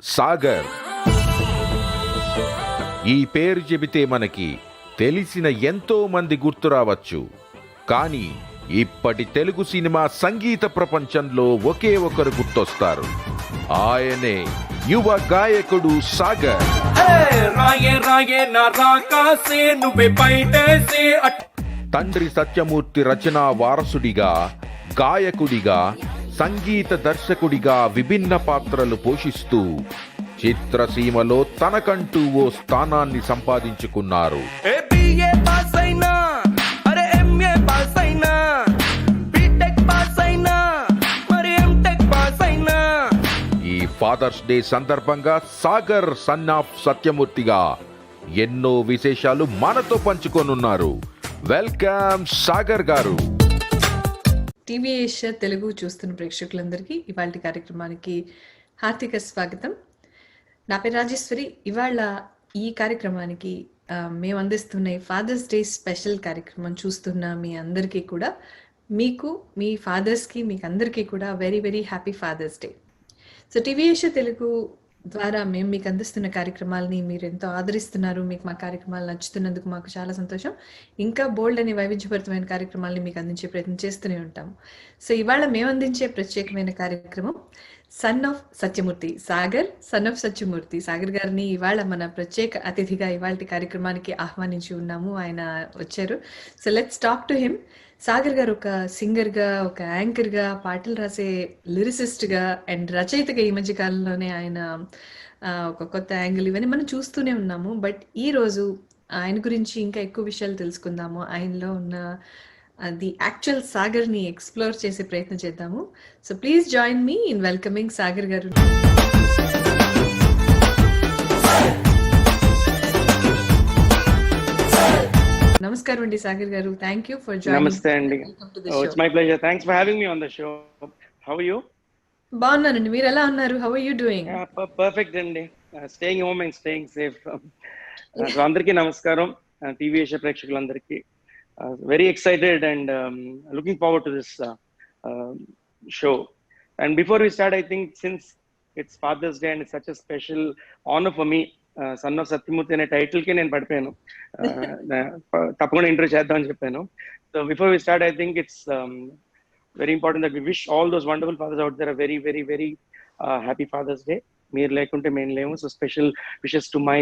సాగర్. ఈ పేరు చెబితే మనకి తెలిసిన ఎంతో మంది గుర్తు రావచ్చు. కానీ ఇప్పటి తెలుగు సినిమా సంగీత ప్రపంచంలో ఒకే ఒకరు గుర్తొస్తారు. ఆయనే యువ గాయకుడు సాగర్. తండ్రి సత్యమూర్తి రచనా వారసుడిగా, గాయకుడిగా, సంగీత దర్శకుడిగా విభిన్న పాత్రలు పోషిస్తూ చిత్రసీమలో తనకంటూ ఓ స్థానాన్ని సంపాదించుకున్నారు. ఈ ఫాదర్స్ డే సందర్భంగా సాగర్ సన్ ఆఫ్ సత్యమూర్తిగా ఎన్నో విశేషాలు మనతో పంచుకోనున్నారు. వెల్కమ్ సాగర్ గారు. టీవీ ఏషియా తెలుగు చూస్తున్న ప్రేక్షకులందరికీ ఇవాళ కార్యక్రమానికి హార్దిక స్వాగతం. నా పేరు రాజేశ్వరి. ఇవాళ ఈ కార్యక్రమానికి మేము అందిస్తున్న ఫాదర్స్ డే స్పెషల్ కార్యక్రమం చూస్తున్న మీ అందరికీ కూడా, మీకు, మీ ఫాదర్స్కి, మీకు అందరికీ కూడా very very happy Father's Day. So TV Asia Telugu ద్వారా మేము మీకు అందిస్తున్న కార్యక్రమాలని మీరు ఎంతో ఆదరిస్తున్నారు. మీకు మా కార్యక్రమాలు నచ్చుతున్నందుకు మాకు చాలా సంతోషం. ఇంకా బోల్డ్ అనే వైవిధ్యభరితమైన కార్యక్రమాలని మీకు అందించే ప్రయత్నం చేస్తూనే ఉంటాము. సో ఇవాళ మేము అందించే ప్రత్యేకమైన కార్యక్రమం sun of Satyamurthy, Sagar sun of Satyamurthy. Sagar గారిని ఇవాళ మన ప్రత్యేక అతిథిగా ఇవాళ కార్యక్రమానికి ఆహ్వానించి ఉన్నాము. ఆయన వచ్చారు. So let's talk to him. Sagar గారు ఒక సింగర్గా, ఒక యాంకర్గా, పాటలు రాసే లిరిసిస్ట్గా అండ్ రచయితగా ఈ మధ్య కాలంలోనే ఆయన ఒక కొత్త యాంగిల్ ఇవన్నీ మనం చూస్తూనే ఉన్నాము. బట్ ఈరోజు ఆయన గురించి ఇంకా ఎక్కువ విషయాలు తెలుసుకుందాము. ఆయనలో ఉన్న ది యాక్చువల్ సాగర్ని ఎక్స్ప్లోర్ చేసే ప్రయత్నం చేద్దాము. So please join me in welcoming Sagar garu. నమస్కారం అండి Sagar garu. Thank you for joining. నమస్తే అండి. It's my pleasure. Thanks for having me on the show. How are you? బాగున్నానండి. మీరు ఎలా ఉన్నారు? How are you doing? Perfect అండి. Staying home and staying safe. So అందరికీ నమస్కారం. టీవీ ఏషియా ప్రేక్షకులందరికీ very excited and looking forward to this show. And before we start, I think since it's Father's Day and it's such a special honour for me, son of Satyamurthy అనే title కి నేను పడిపోయాను. తప్పకుండా interview చేద్దామని చెప్పాను. So before we start, I think it's very important that we wish all those wonderful fathers out there very very very happy Father's Day. మీరు లేకుంటే మేము లేము. So special wishes to my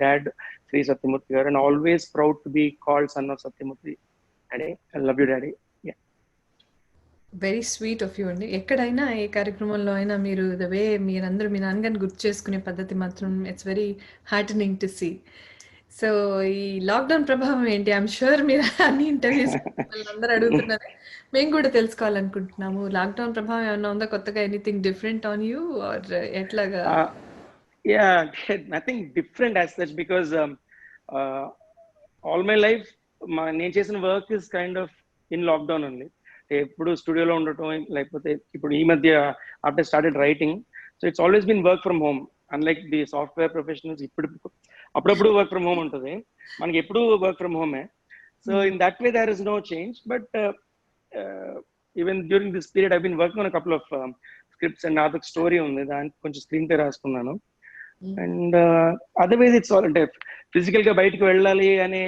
dad Shri Satyamurthy garu, and always proud to be called son of Satyamurthy. Daddy, I love you daddy. Very sweet of you అండి. ఎక్కడైనా ఏ కార్యక్రమంలో అయినా మీరు the way మీరందరూ మీ నాన్నగారిని గుర్తు చేసుకునే పద్ధతి మాత్రం it's very heartening to see. So ఈ లాక్డౌన్ ప్రభావం ఏంటి? ఐఎమ్ షూర్ మీరు అన్ని ఇంటర్వ్యూస్ అందరూ అడుగుతున్నారు, మేము కూడా తెలుసుకోవాలనుకుంటున్నాము. లాక్డౌన్ ప్రభావం ఏమన్నా ఉందా కొత్తగా? Anything different on you are ఎట్లాగా? Nothing different as such, because all my life నేను చేసిన work is kind of in lockdown only. ఎప్పుడు స్టూడియోలో ఉండటం, లేకపోతే ఇప్పుడు ఈ మధ్య after started writing, so it's always been work from home. Unlike the software professionals అప్పుడప్పుడు వర్క్ ఫ్రమ్ హోమ్ ఉంటుంది, మనకి ఎప్పుడు వర్క్ ఫ్రమ్ హోమే. So in that way there is no change. But even during this period I been working on couple of scripts and నాదొక story ఉంది, దానికి కొంచెం screenplay రాసుకున్నాను. అండ్ అదర్వైజ్ ఇట్స్ ఆల్, అంటే ఫిజికల్ గా బయటకు వెళ్ళాలి అనే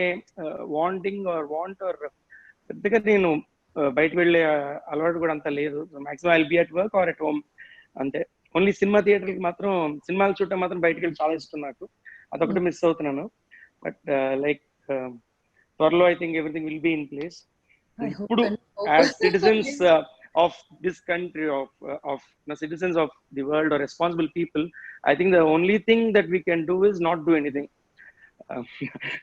వాంటింగ్ ఆర్ పెద్దగా నేను బయటకు వెళ్ళే అలవాటు కూడా అంత లేదు. Maximum I'll be at work or at home అంతే. ఓన్లీ సినిమా థియేటర్కి మాత్రం, సినిమాలు చూడటం మాత్రం బయటకు వెళ్ళి చాలా ఇష్టం నాకు. అదొకటి మిస్ అవుతున్నాను. బట్ లైక్ త్వరలో I think everything will be in place. ఇప్పుడు as citizens of this country, of citizens of the world are responsible people, I think the only thing that we can do is not do anything.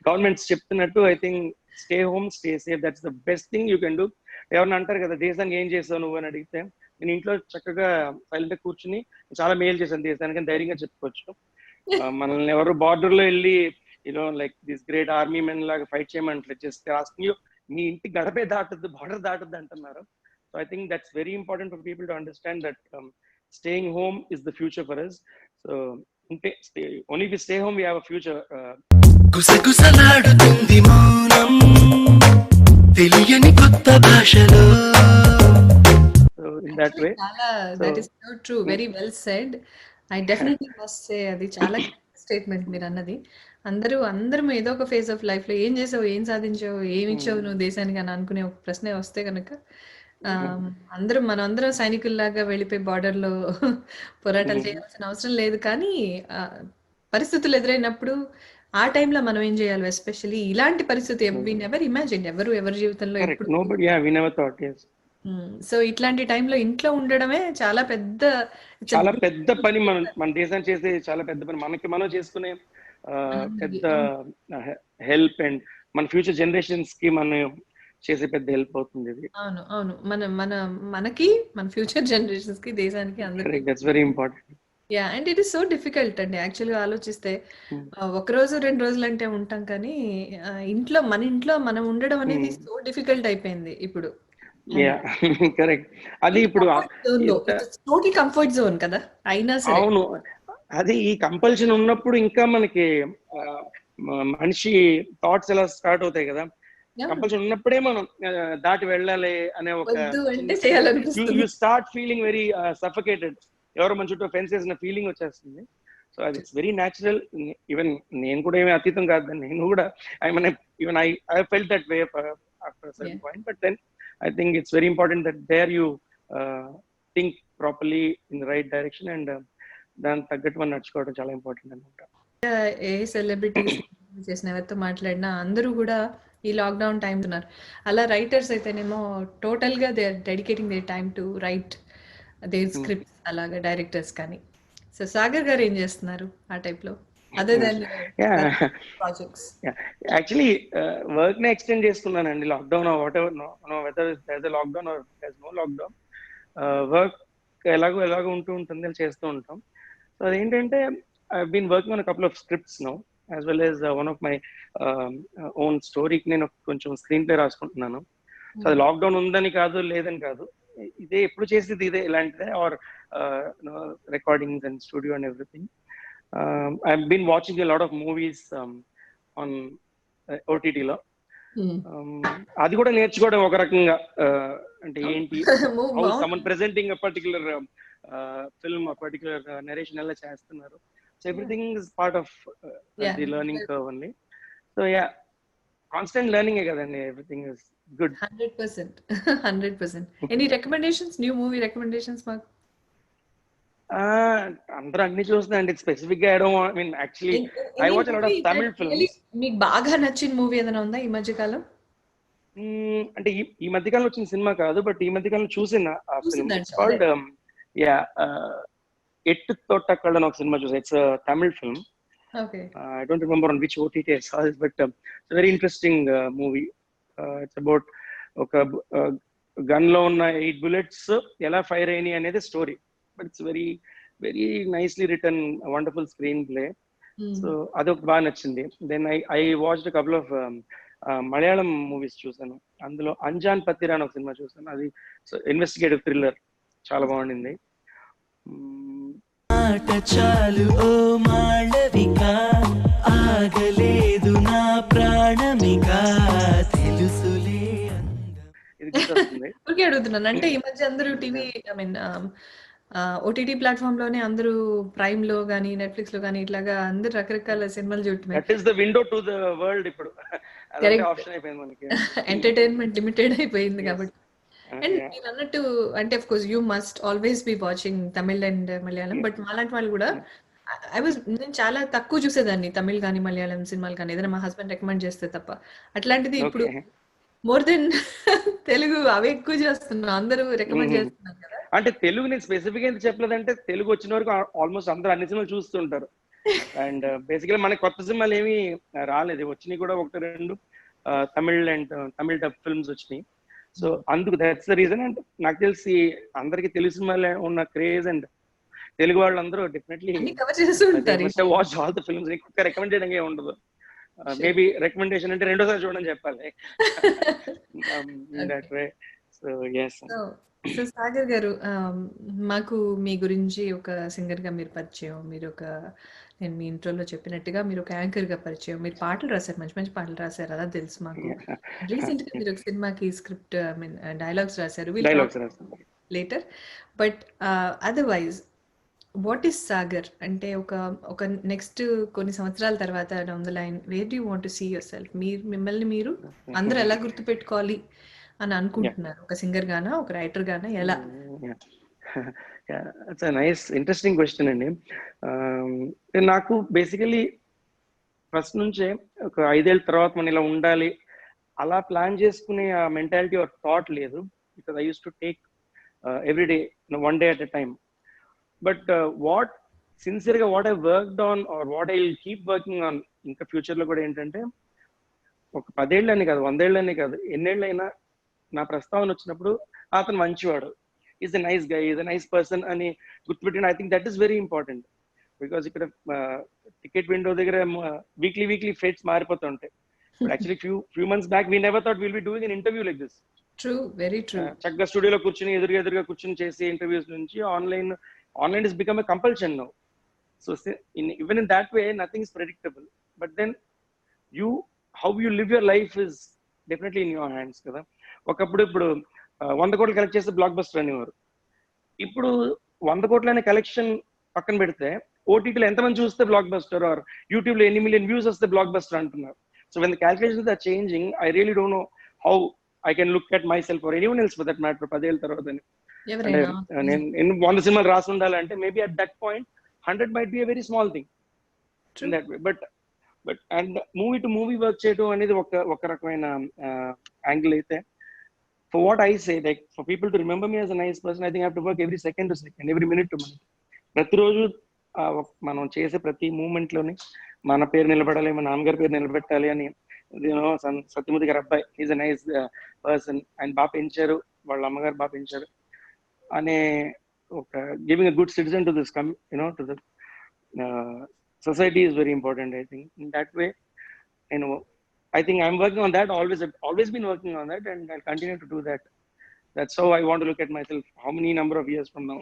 Governments చెప్తున్నట్టు I think stay home, stay safe, that's the best thing you can do. ఎవరన్నా అంటారు కదా, దేశానికి ఏం చేస్తావు నువ్వు అని అడిగితే, నేను ఇంట్లో చక్కగా సైలెంట్ కూర్చుని చాలా మేలు చేశాను దేశానికి అని ధైర్యంగా చెప్పుకోవచ్చు. మనల్ని ఎవరు బార్డర్ లో వెళ్ళి you know like this great army men లాగా ఫైట్ చేయమంటారు, జస్ట్ ఆస్కింగ్ యూ, మీ ఇంటి గడపే దాటద్దు, బార్డర్ దాటద్దు అంటున్నారు. So I think that's very important for people to understand that staying home is the future for us. So only if we stay home we have a future. గుసగుసలాడుతుంది మౌనం తెలియని కొత్త భాషలో. So in that way, that is so true, very well said. I definitely must say అది చాలా statement మీరు అన్నది. అందరం ఏదో ఒక ఫేజ్ ఆఫ్ లైఫ్ లో ఏం చేసావు, ఏం సాధించావు, ఏమి ఇచ్చావు నువ్వు దేశానికి అని అనుకునే ఒక ప్రశ్న వస్తే కనుక మనం అందరం సైనికుల్లాగా వెళ్ళిపోయి బార్డర్ లో పోరాటాలు చేయాల్సిన అవసరం లేదు. కానీ ఆ, పరిస్థితులు ఎదురైనప్పుడు ఆ టైంలో మనం ఏం చేయాలి, ఎస్పెషల్లీ ఇలాంటి పరిస్థితి వి నెవర్ ఇమాజిన్, ఎవరి జీవితంలో కరెక్ట్. ఎప్పుడు. Nobody, yeah, we never thought. yes. So ఇట్లాంటి టైంలో ఇంట్లో ఉండడమే చాలా పెద్ద, ఇట్స్ చాలా పెద్ద పని, మన దేశాన్ని చేసే చాలా పెద్ద పని, మనకి మనం చేసుకునే పెద్ద హెల్ప్, అండ్ మన ఫ్యూచర్ జనరేషన్స్ కి మనం చేసే పెద్ద హెల్ప్ అవుతుంది ఇది. అవును అవును మనకి మన ఫ్యూచర్ జనరేషన్స్ కి దేశానికి అందరికి. Correct, that's very important. Yeah, and it is so difficult అండి యాక్చువల్గా ఆలోచిస్తే. ఒక రోజు 2 రోజులు అంటే ఉంటాం, కానీ మన ఇంట్లో మనం ఉండడం అనేది సో డిఫికల్ట్ అయిపోయింది ఇప్పుడు. Yeah, correct. అది ఇప్పుడు టోటల్ కంఫర్ట్ జోన్ కదా అయినా సరే. అవును, అది ఈ కంపల్షన్ ఉన్నప్పుడు ఇంకా మనకి మనిషి థాట్స్ ఎలా స్టార్ట్ అవుతాయి కదా. కంపల్షన్ ఉన్నప్పుడే మనం దాటి వెళ్ళాలి అనే ఒక, వద్దు అంటే చేయాలనిపిస్తుంది. You start feeling very suffocated, ఎవరో మన చుట్టూ ఫెన్స్ వేసిన ఫీలింగ్ వచ్చేస్తుంది. సో అది ఇట్స్ వెరీ న్యాచురల్. ఈవెన్ నేను కూడా ఏమీ అతీతం కాదు, నేను కూడా I felt that way after certain point. But then I think it's very important that there you think properly in the right direction, and దాని తగ్గట్టు మనం నడుచుకోవడం చాలా ఇంపార్టెంట్ అనమాట. ఏ సెలబ్రిటీస్ చేసిన ఎవరితో మాట్లాడినా అందరూ కూడా ఈ లాక్డౌన్ టైం ఉన్నారు. అలా రైటర్స్ అయితేనేమో టోటల్ గా they are dedicating their time to write their scripts, అలాగా డైరెక్టర్స్ కానీ. సో సాగర్ గారు ఏం చేస్తున్నారు ఆ టైప్ లో other than projects? Actually work ని ఎక్స్టెండ్ చేసుకున్నానండి, lockdown whatever, no whether there is lockdown or there is no lockdown, work ఎలాగో ఉంటూ ఉంటుంది, చేస్తూ ఉంటాం. సో అదేంటంటే I been working on couple of scripts now, as well as one of my own స్టోరీకి నేను కొంచెం స్క్రీన్ ప్లే రాసుకుంటున్నాను. సో అది లాక్డౌన్ ఉందని కాదు, లేదని కాదు, ఇదే ఎప్పుడు చేసేది ఇదే, ఇలాంటిదే, or recordings and studio and everything. I've been watching a lot of movies on OTT లో. అది కూడా నేర్చుకోవడం ఒక రకంగా, అంటే ఏంటి, how someone presenting a particular film, a particular narration ఎలా చేస్తున్నారు. So everything is part of the learning curve only. So yeah, constant learning ఏ కదండి, everything is good. 100%. Any recommendations, new movie recommendations మాకు? అందరూ అన్ని చూస్తున్నాండి, స్పెసిఫిక్ గా actually I watch lot of Tamil films. మీకు బాగా నచ్చిన మూవీ ఏదైనా ఉందా ఈ మధ్య కాలం? అంటే ఈ మధ్య కాలంలో వచ్చిన సినిమా కాదు, బట్ ఈ మధ్య కాలంలో చూసిన ఫిల్మ్ కాల్డ్ ఎట్టు తోటక్కళ్ళు అని ఒక సినిమా చూసా. It's Tamil film. I don't remember on which OTT I saw it, but it's a very interesting movie. It's about ఒక గన్ లో ఉన్న 8 bullets ఎలా ఫైర్ అయినాయి అనేది story. But it's very, very nicely written, a wonderful screenplay. So అదొక బాగా నచ్చింది. Then I watched a couple of Malayalam movies చూసాను. అందులో అంజాన్ పత్తిరా అని ఒక సినిమా చూసాను. అది ఇన్వెస్టిగేటివ్ థ్రిల్లర్, చాలా బాగుండింది. చాలు ఓ మాళవిక, ఆగలేదు నా ప్రాణమిక, తెలుసులే. ఇది గుర్తొస్తుంది. ఊరికే అడుగుతున్నాను, అంటే ఈ మధ్య అందరూ టీవీ ఓటీటీ ప్లాట్ఫామ్ లోనే అందరూ ప్రైమ్ లో గానీ, నెట్ఫ్లిక్స్ లో గానీ ఇట్లాగా అందరూ రకరకాల సినిమాలు చూడటమే. That is the window to the world ఇప్పుడు. అదే ఆప్షన్ అయిపోయింది మనకి. ఎంటర్టైన్మెంట్ లిమిటెడ్ అయిపోయింది కాబట్టి. అండ్ నేను అన్నట్టు, అంటే of course you must always be watching Tamil and Malayalam, but మాలాంటి వాళ్ళు కూడా నేను చాలా తక్కువ చూసేదాన్ని తమిళ్ కానీ మలయాళం సినిమాలు కానీ, ఏదైనా మా హస్బెండ్ రికమెండ్ చేస్తే తప్ప. అట్లాంటిది ఇప్పుడు మోర్ దెన్ తెలుగు అవే ఎక్కువ చేస్తున్నా, అందరూ రికమెండ్ చేస్తున్నారు కదా. అంటే తెలుగు నేను స్పెసిఫిక్ ఎందుకు చెప్పలేదంటే, తెలుగు వచ్చిన వరకు ఆల్మోస్ట్ అందరూ అన్ని సినిమాలు చూస్తుంటారు. అండ్ బేసికలీ మనకి కొత్త సినిమాలు ఏమీ రాలేదు, వచ్చినాయి కూడా 1-2 తమిళ్ డబ్ ఫిల్మ్స్ వచ్చినాయి. సో అందుకు దట్స్ ద రీజన్. అండ్ నాకు తెలిసి అందరికి తెలుగు సినిమాలు ఉన్న క్రేజ్, అండ్ తెలుగు వాళ్ళందరూ definitely watch all the films. ఎక్కువ రికమెండ్ చేయడం ఏమి ఉండదు. మేబీ రికమెండేషన్ అంటే రెండోసారి చూడని చెప్పాలి. సో సాగర్ గారు, మాకు మీ గురించి ఒక సింగర్ గా మీరు పరిచయం, నేను మీ ఇంట్రోలో చెప్పినట్టుగా మీరు ఒక యాంకర్ గా పరిచయం, మీరు పాటలు రాశారు, మంచి మంచి పాటలు రాశారు, అలా తెలుసు మాకు. రీసెంట్ గా మీరు ఒక సినిమాకి స్క్రిప్ట్, డైలాగ్స్ రాశారు later. But otherwise what is Sagar అంటే ఒక నెక్స్ట్ కొన్ని సంవత్సరాల తర్వాత down the line where do want to see yourself? మిమ్మల్ని మీరు అందరూ ఎలా గుర్తుపెట్టుకోవాలి అని అనుకుంటున్నారు? ఒక సింగర్ గానా, ఒక రైటర్ గానా, ఎలా? ఇట్స్ నైస్ ఇంట్రెస్టింగ్ క్వశ్చన్ అండి. నాకు బేసికలీ ఫస్ట్ నుంచే ఒక 5 ఏళ్ళ తర్వాత మనం ఇలా ఉండాలి అలా ప్లాన్ చేసుకునే ఆ మెంటాలిటీ ఆర్ థాట్ లేదు. Because I use to take every day 1 day at a time. But what సిన్సియర్గా what I worked on or what I will keep working on ఇంకా ఫ్యూచర్లో కూడా ఏంటంటే, ఒక 10 ఏళ్ళని కాదు, 100 ఏళ్ళని కాదు, ఎన్నేళ్ళైనా నా ప్రస్తావన వచ్చినప్పుడు అతను మంచివాడు, is a nice guy, is a nice person అని గుర్తుపెట్టిన. I think that is very important. Because ఇక్కడ టికెట్ విండో దగ్గర వీక్లీ ఫేట్స్ మారిపోతుంటాయి. But actually few months back we never thought will be doing an interview like this. True, very true. చక్కగా స్టూడియోలో కూర్చుని ఎదురుగా కూర్చుని చేసే ఇంటర్వ్యూస్ నుంచి online is become a compulsion now. So even in that way nothing is predictable. But then how you live your life is definitely in your hands కదా. ఇప్పుడు 100 కోట్లు కలెక్ట్ చేస్తే బ్లాక్ బస్టర్ అనేవారు. ఇప్పుడు 100 కోట్ల అనే కలెక్షన్ పక్కన పెడితే ఓటీటీలో ఎంతమంది చూస్తే బ్లాక్ బస్టర్, ఆర్ యూట్యూబ్ లో ఎన్ని మిలియన్ వ్యూస్ వస్తే బ్లాక్ బస్టర్ అంటున్నారు. So when the calculations are changing, I really don't know how I can look at myself or anyone else for that matter 10 ఏళ్ళ తర్వాత. నేను 100 సినిమాలు రాసి ఉండాలంటే maybe at that point 100 might be a very small thing in that way. But and movie to movie work చేయడం అనేది ఒక రకమైన యాంగిల్ అయితే, for what I say, like for people to remember me as a nice person, I think I have to work every second to second, every minute to minute. ప్రతిరోజు మనం చేసే ప్రతి moment లోని మన పేరు నిలబడాలి, మన నాన్నగారి పేరు నిలబెట్టాలి అని, సత్యమూర్తి గారి అబ్బాయి ఈజ్ అ నైస్ పర్సన్, ఆయన బాగా పెంచారు, వాళ్ళ అమ్మగారు బాగా పెంచారు అనే ఒక giving a good citizen to this to the society is very important. I think in that way, I think I'm working on that. Always been working on that, and I'll continue to do that. That's how I want to look at myself. How many number of years from now?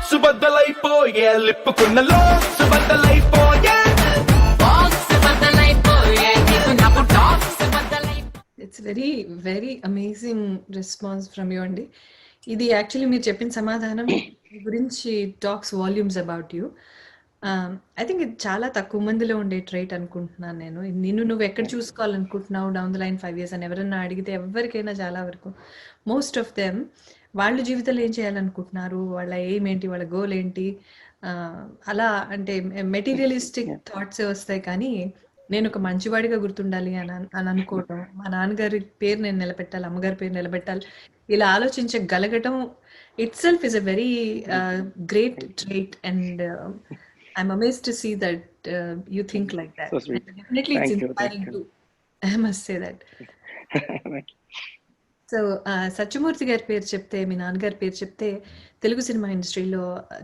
సుబద్దలైపోయే లిప్పుకున్నలో సుబద్దలైపోయే box సుబద్దలైపోయే నీకు నాకు top సుబద్దలైపోయే. It's very very amazing response from you అండి. ఇది actually మీరు చెప్పిన సమాధానం గురించి talks volumes about you. I think ఇది చాలా తక్కువ మందిలో ఉండే ట్రైట్ అనుకుంటున్నాను నేను. నువ్వు ఎక్కడ చూసుకోవాలనుకుంటున్నావు డౌన్ ద లైన్ 5 years అని ఎవరన్నా అడిగితే ఎవరికైనా చాలా వరకు మోస్ట్ ఆఫ్ దెమ్ వాళ్ళు జీవితంలో ఏం చేయాలనుకుంటున్నారు, వాళ్ళ ఎయిమ్ ఏంటి, వాళ్ళ గోల్ ఏంటి, అలా అంటే మెటీరియలిస్టిక్ థాట్సే వస్తాయి. కానీ నేను ఒక మంచివాడిగా గుర్తుండాలి అని అనుకోవటం, మా నాన్నగారి పేరు నేను నిలబెట్టాలి, అమ్మగారి పేరు నిలబెట్టాలి, ఇలా ఆలోచించగలగటం itself is a very great trait. And I'm amazed to see that you think like that. So sweet. And definitely it's inspiring too. I must say that. So Satyamurthy గారి పేరు చెప్తే, మీ నాన్నగారి పేరు చెప్తే, తెలుగు సినిమా ఇండస్ట్రీలో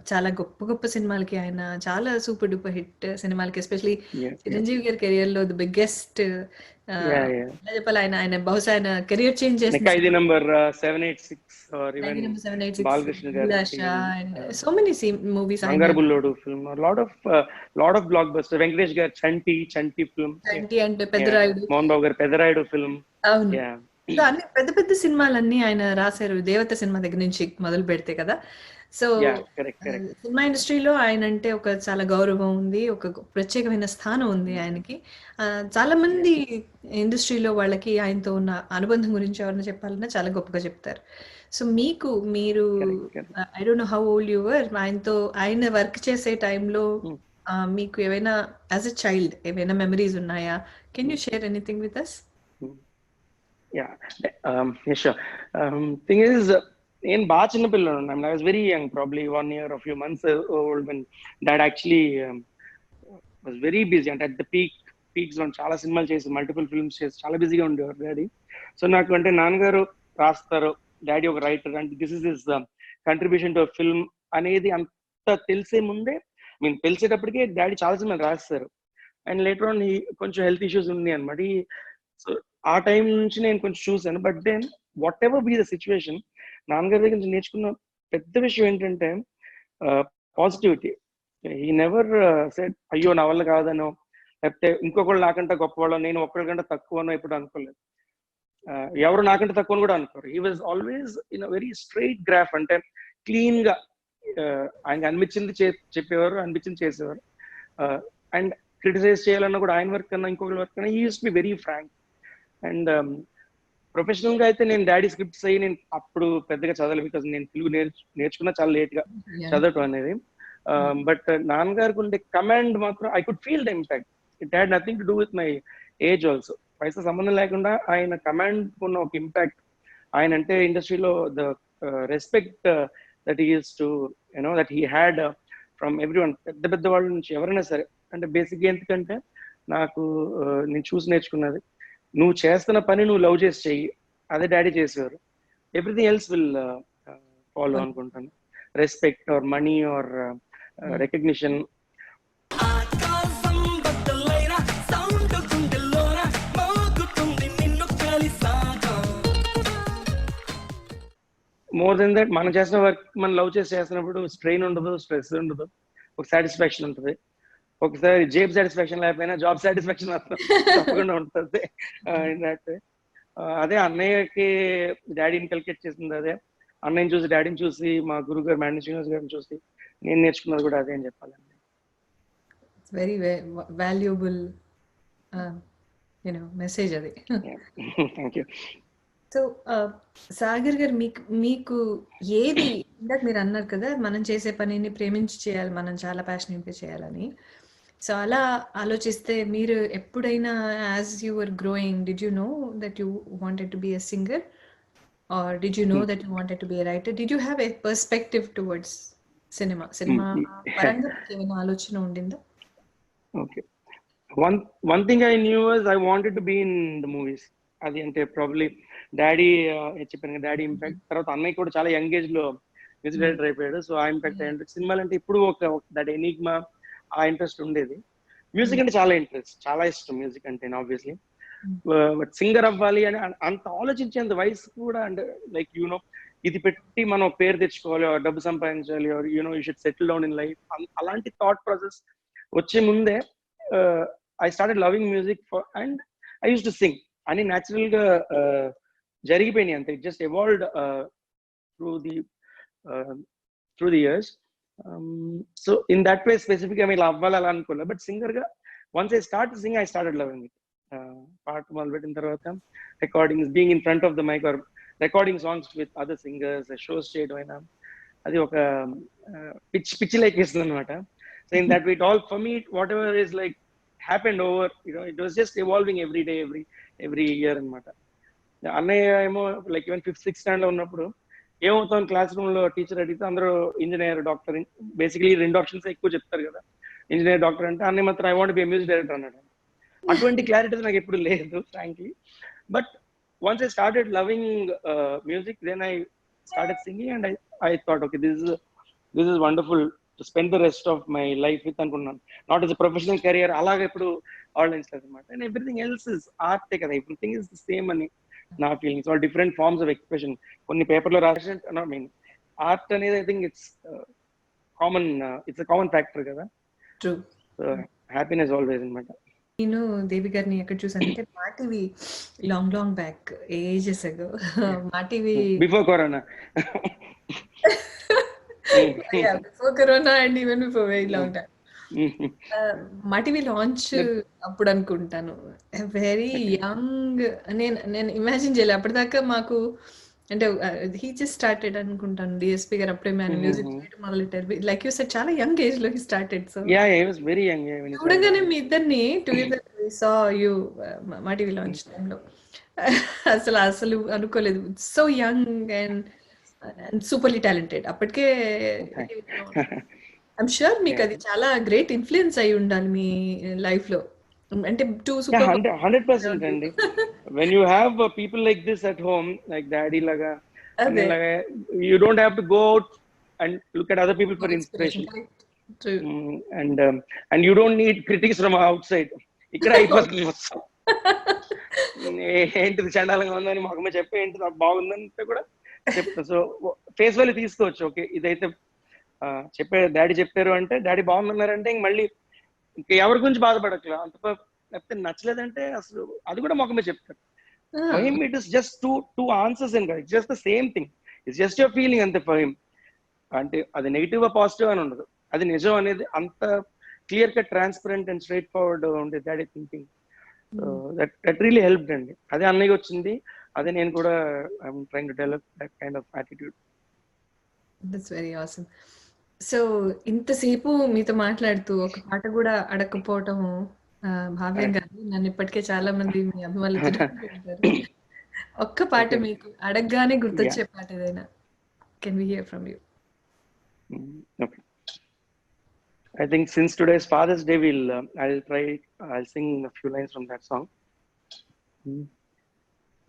చాలా గొప్ప గొప్ప సినిమాలకి, ఆయన చాలా సూపర్ డూపర్ హిట్ సినిమాలకి, ఎస్పెషలీ చిరంజీవి గారి కెరియర్ లో ది బిగ్గెస్ట్ చెప్పాలి, ఆయన బహుశా ఆయన కెరియర్ చేంజ్ చేసిన సో మెనీ మూవీస్, వెంకటేష్ గారు చంటి ఫిల్మ్, అంటే పెద్దరాయుడు, మోహన్ బాబు గారు పెద్దరాయుడు ఫిల్మ్. అవును, అన్ని పెద్ద పెద్ద సినిమాలన్నీ ఆయన రాశారు, దేవత సినిమా దగ్గర నుంచి మొదలు పెడితే కదా. సో సినిమా ఇండస్ట్రీలో ఆయన అంటే ఒక చాలా గౌరవం ఉంది, ఒక ప్రత్యేకమైన స్థానం ఉంది ఆయనకి. చాలా మంది ఇండస్ట్రీలో వాళ్ళకి ఆయనతో ఉన్న అనుబంధం గురించి ఎవరైనా చెప్పాలన్నా చాలా గొప్పగా చెప్తారు. సో మీరు I don't know how old you were, ఆయన వర్క్ చేసే టైంలో మీకు ఏవైనా యాజ్ ఎ చైల్డ్ ఏవైనా మెమరీస్ ఉన్నాయా? Can you share anything with us? Yeah, sure. Thing is, in baach in pillar, I was very young, probably 1 year or few months old when dad actually was very busy, and at the peaks on chala cinemalu chesi, multiple films chesi, chala busy ga undevaru daddy. So naaku ante naannagaru rastaru, daddy oka writer, and this is his contribution to a film anedi anta telise munde, I mean తెలిసేటప్పటికే daddy chala cinemalu rastaru, and later on he konచెం health issues undi anamata. So ఆ time నుంచి నేను కొంచెం చూసాను. But then whatever be the situation, నాన్నగారి దగ్గర నుంచి నేర్చుకున్న పెద్ద విషయం ఏంటంటే పాజిటివిటీ. హీ నెవర్ సెడ్ అయ్యో నా వల్ల కాదనో, లేకపోతే ఇంకొకళ్ళు నాకంటే గొప్పవాళ్ళో, నేను ఒక్కరికంటే తక్కువనో ఎప్పుడు అనుకోలేదు. ఎవరు నాకంటే తక్కువ కూడా అనుకోరు. He was always in a very straight graph, అంటే క్లీన్ గా ఆయనకి అనిపించింది చెప్పేవారు, అనిపించింది చేసేవారు. అండ్ క్రిటిసైజ్ చేయాలన్నా కూడా ఆయన వర్క్ కన్నా ఇంకొకరి వర్క్ కన్నా he use be very frank. And professional గా అయితే నేను డాడీ స్క్రిప్ట్స్ అయ్యి నేను అప్పుడు పెద్దగా చదవలేదు, బికాస్ నేను తెలుగు నేర్చుకున్నా చాలా లేట్ గా చదవటం అనేది. బట్ నాన్నగారికి ఉండే కమాండ్ మాత్రం I could feel the impact. It had nothing to do with my age also. వయసు సంబంధం లేకుండా ఆయన కమాండ్ ఉన్న ఒక ఇంపాక్ట్, ఆయన అంటే ఇండస్ట్రీలో the respect that is to you know that he had from every one, పెద్ద పెద్ద వాళ్ళ నుంచి ఎవరైనా సరే. అంటే బేసిక్గా ఎందుకంటే నాకు నేను చూసి నేర్చుకున్నది, నువ్వు చేస్తున్న పని నువ్వు లవ్ చేసి చెయ్యి, అదే డాడీ చేసేవారు. ఎవ్రీథింగ్ ఎల్స్ విల్ ఫాలో అనుకుంటాను. Respect or money or recognition. More than that, మనం చేసిన వర్క్ మనం లవ్ చేసి చేస్తున్నప్పుడు స్ట్రెయిన్ ఉండదు, స్ట్రెస్ ఉండదు, ఒక సాటిస్ఫాక్షన్ ఉంటుంది. ఒకసారి జాబ్ సాటిస్ఫాక్షన్ లేకపోయినా జాబ్ సాటిస్ఫాక్షన్ తప్పకుండా ఉంటుంది. అదే అన్నయ్యకి డాడీని ఇన్కల్కేట్ చేసింది అదే. అన్నయ్యని చూసి డాడీని చూసి మా గురువు గారు మేనేజ్ శ్రీనివాస్ గారిని చూసి నేను నేర్చుకున్నది కూడా అదే అని చెప్పాలండి. వెరీ వాల్యుబుల్ మెసేజ్ అది. Thank you. సో సాగర్ గారు, మీకు ఏది, ఇందాక మీరు అన్నారు కదా మనం చేసే పనిని ప్రేమించి చేయాలి, మనం చాలా ప్యాషనేట్గా చేయాలని. సో అలా ఆలోచిస్తే మీరు ఎప్పుడైనా as you were growing did you know that you wanted to be a singer or did you know that you wanted to be a writer? Did you have a perspective towards cinema పరంగా ఏమైనా ఆలోచన ఉండిందా? Okay, one thing I knew was I wanted to be in the movies. అది అంటే probably daddy చెప్పాను కదా, daddy impact. తర్వాత అన్నయ్య కూడా చాలా యంగ్ ఏజ్ లో మ్యూజిక్ డైరెక్టర్ అయిపోయాడు. సో ఆ ఇంపాక్ట్ అయ్యింది. సినిమాలు అంటే ఇప్పుడు ఒక దట్ ఎనిగ్మా, ఆ ఇంట్రెస్ట్ ఉండేది. మ్యూజిక్ అంటే చాలా ఇంట్రెస్ట్, చాలా ఇష్టం మ్యూజిక్ అంటే ఆబ్వియస్లీ. బట్ సింగర్ అవ్వాలి అని అంత ఆలోచించేంత వయసు కూడా, అంటే లైక్ యూనో ఇది పెట్టి మనం పేరు తెచ్చుకోవాలి, డబ్బు సంపాదించాలి, you know you should settle down in life, అలాంటి థాట్ ప్రాసెస్ వచ్చే ముందే I started loving music and I use to sing అని న్యాచురల్ గా జరిగిపోయినాయి అంతే. It just evolved through the years. So in that way specific గా మీరు అవ్వాలి అలా అనుకోలే, బట్ సింగర్ గా once I start sing I started loving it. పాట మొదలు పెట్టిన తర్వాత recordings, being in front of the mic or recording songs with other singers, shows చేయడం అయినా అది ఒక పిచ్చి లైక్ ఇస్తుంది అనమాట. So in that way it all for me what ever is like happened over, it was just evolving every day every year అనమాట. అన్నయ్య ఏమో like even 5th 6th standard లో ఉన్నప్పుడు ఏమవుతాం క్లాస్ రూమ్ లో టీచర్ అడిగితే అందరూ ఇంజనీర్, డాక్టర్, బేసిక్లీ 2 ఆప్షన్స్ ఎక్కువ చెప్తారు కదా, ఇంజనీర్, డాక్టర్ అంటే. అన్నయ్య మాత్రం I want be music director అన్నాడు. అటువంటి క్లారిటీ నాకు ఎప్పుడు లేదు frankly. But once I started loving music, then I started singing and I thought okay this is wonderful to spend the rest of my life with అనుకున్నాను. Not as a professional career అలాగే ఇప్పుడు ఆన్లైన్స్ అనమాట. And everything else is ఆర్టే కదా, everything is the same అని నా feelings. All different forms of expression. కొన్ని పేపర్లో రాసిన ఐ మీన్ ఆర్ట్ అనేది I think it's common, it's a common factor కదా. ట్రూ. హ్యాపీనెస్ ఆల్వేస్ అనమాట. నేను దేవి గారిని ఎక్కడ చూసానంటే మా టీవీ లాంగ్ బ్యాక్ ఏజెస్ అగో, మా TV before corona. Before corona and even before very long time. మా టీవీ లాంచ్ అప్పుడు అనుకుంటాను, వెరీ యంగ్. నేను ఇమాజిన్ చేయలే అప్పటిదాకా మాకు. అంటే హీ జస్ట్ స్టార్టెడ్ అనుకుంటాను, డిఎస్పీ గారు అప్పుడే మ్యూజిక్ చేయడం మొదలెట్టారు. లైక్ యూ సెడ్ చాలా యంగ్ ఏజ్ లో he started. So very young. చూడగానే మీ ఇద్దరిని టుగెదర్ సా యూ మా టీవీ లాంచ్ టైంలో అసలు అనుకోలేదు. So young and superbly talented అప్పటికే. ఐఎమ్ ష్యూర్ మీకు అది చాలా గ్రేట్ ఇన్ఫ్లుయెన్స్ అయి ఉండాలి మీ లైఫ్ లో. అంటే 100% అండి. when you have people like this at home, like daddy laga, you don't have to go out and look at other people for inspiration. True. And you don't need critics from outside. ఇక్కడ అయిపోతుంది మొత్తం. ఏంటిది చండాలంగా ఉందని మొహమే చెప్పి ఏంటిది బాగుందంటే కూడా చెప్తా. సో ఫేస్ వాల్యూ తీసుకోవచ్చు. ఓకే ఇదైతే డాడీ చెప్పారు అంటే, డాడీ బాగుందన్నారంటే ఇంక మళ్ళీ ఇంకా ఎవరి గురించి బాధపడట్లేదు అంత. లేకపోతే నచ్చలేదంటే అసలు అది కూడా మొఖమే చెప్తారు. For him it is just two answers and it's just the same thing. It's just your feeling అంతే for him. అంటే అది నెగిటివ్ పాజిటివ్ అని ఉండదు, అది నిజం అనేది అంత clear cut transparent and straight forward ఉండేది daddy thinking. That really helped అండి. అదే అన్నయ్య వచ్చింది, అదే నేను కూడా I'm trying to develop that kind of attitude. That's very awesome. So ఇంతసేపు మీతో మాట్లాడుతూ ఒక పాట కూడా అడగకపోవటం భావ్యం కాదు. నన్ను ఇప్పటికే చాలా మంది మీ అభిమానులు తిరుగుతూ ఉంటారు. ఒక్క పాట Okay. మీకు అడగగానే గుర్తొచ్చే పాట ఏదైనా. Can we hear from you? Okay. I think since today's Father's Day, I'll sing a few lines from that song.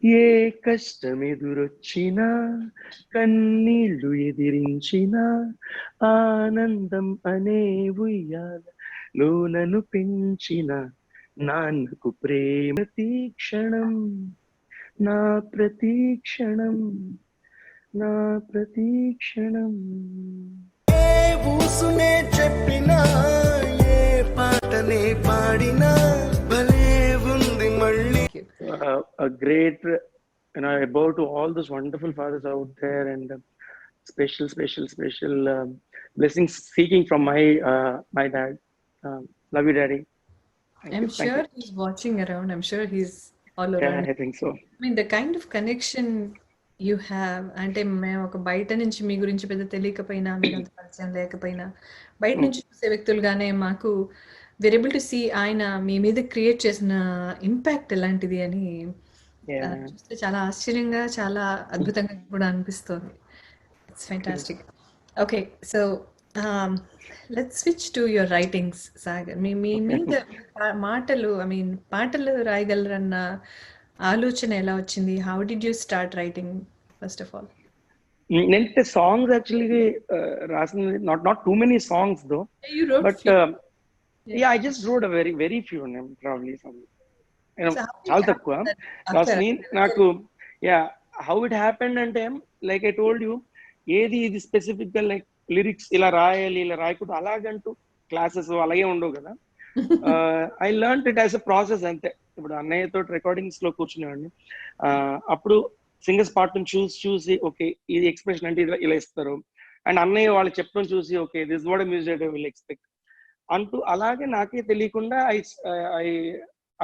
ఏ కష్టమెదురొచ్చినా కన్నీళ్లు ఎదిరించినా ఆనందం అనే ఉయ్యాలలో నన్ను పెంచిన నాన్నకు ప్రేమ తీక్షణం, నా ప్రతీక్షణం, నా ప్రతీక్షణం. ఏ ఊసునే చెప్పినా ఏ పాటనే పాడినా భలే ఉంది మళ్ళీ. A great, about to all those wonderful fathers out there, and special blessings seeking from my dad. Love you, Daddy. I'm sure he's watching around. I'm sure he's all around. Yeah, I think so. I mean, the kind of connection you have, అంటే మేము ఒక బయట నుంచి మీ గురించి పెద్ద తెలియకపోయినా, మీరు అంత పరిచయం లేకపోయినా, బయట నుంచి చూసే వ్యక్తులుగానే మాకు we're able to see ఆయన మీ మీద క్రియేట్ చేసిన ఇంపాక్ట్ ఎలాంటిది అని చూస్తే చాలా ఆశ్చర్యంగా, చాలా అద్భుతంగా కూడా అనిపిస్తుంది. It's fantastic. Okay, so let's switch to your writings. Sagar, మీ మీద మాటలు, ఐ మీన్ పాటలు రాయగలరన్న ఆలోచన ఎలా వచ్చింది? How did you start writing first of all? నేను సాంగ్స్ యాక్చువల్లీ రాసింది not too many songs though, but yeah, I just wrote a very few, probably some, చాలా తక్కువ రాసింది నాకు. యా, హౌ ఇట్ హ్యాపెండ్ అంటే, లైక్ ఐ టోల్డ్ యూ, ఏది ఇది specific గా లైక్ లిరిక్స్ ఇలా రాయాలి ఇలా రాయకూడదు అలాగంటూ క్లాసెస్ అలాగే ఉండవు కదా. I learn it as a process అంతే. ఇప్పుడు అన్నయ్యతో రికార్డింగ్స్ లో కూర్చునేవాడిని, అప్పుడు సింగర్స్ పార్ట్ చూసి ఓకే ఇది ఎక్స్ప్రెషన్ అంటే ఇలా ఇస్తారు, అండ్ అన్నయ్య వాళ్ళు చెప్పడం చూసి okay this what music will expect అంటూ అలాగే నాకే తెలియకుండా ఐ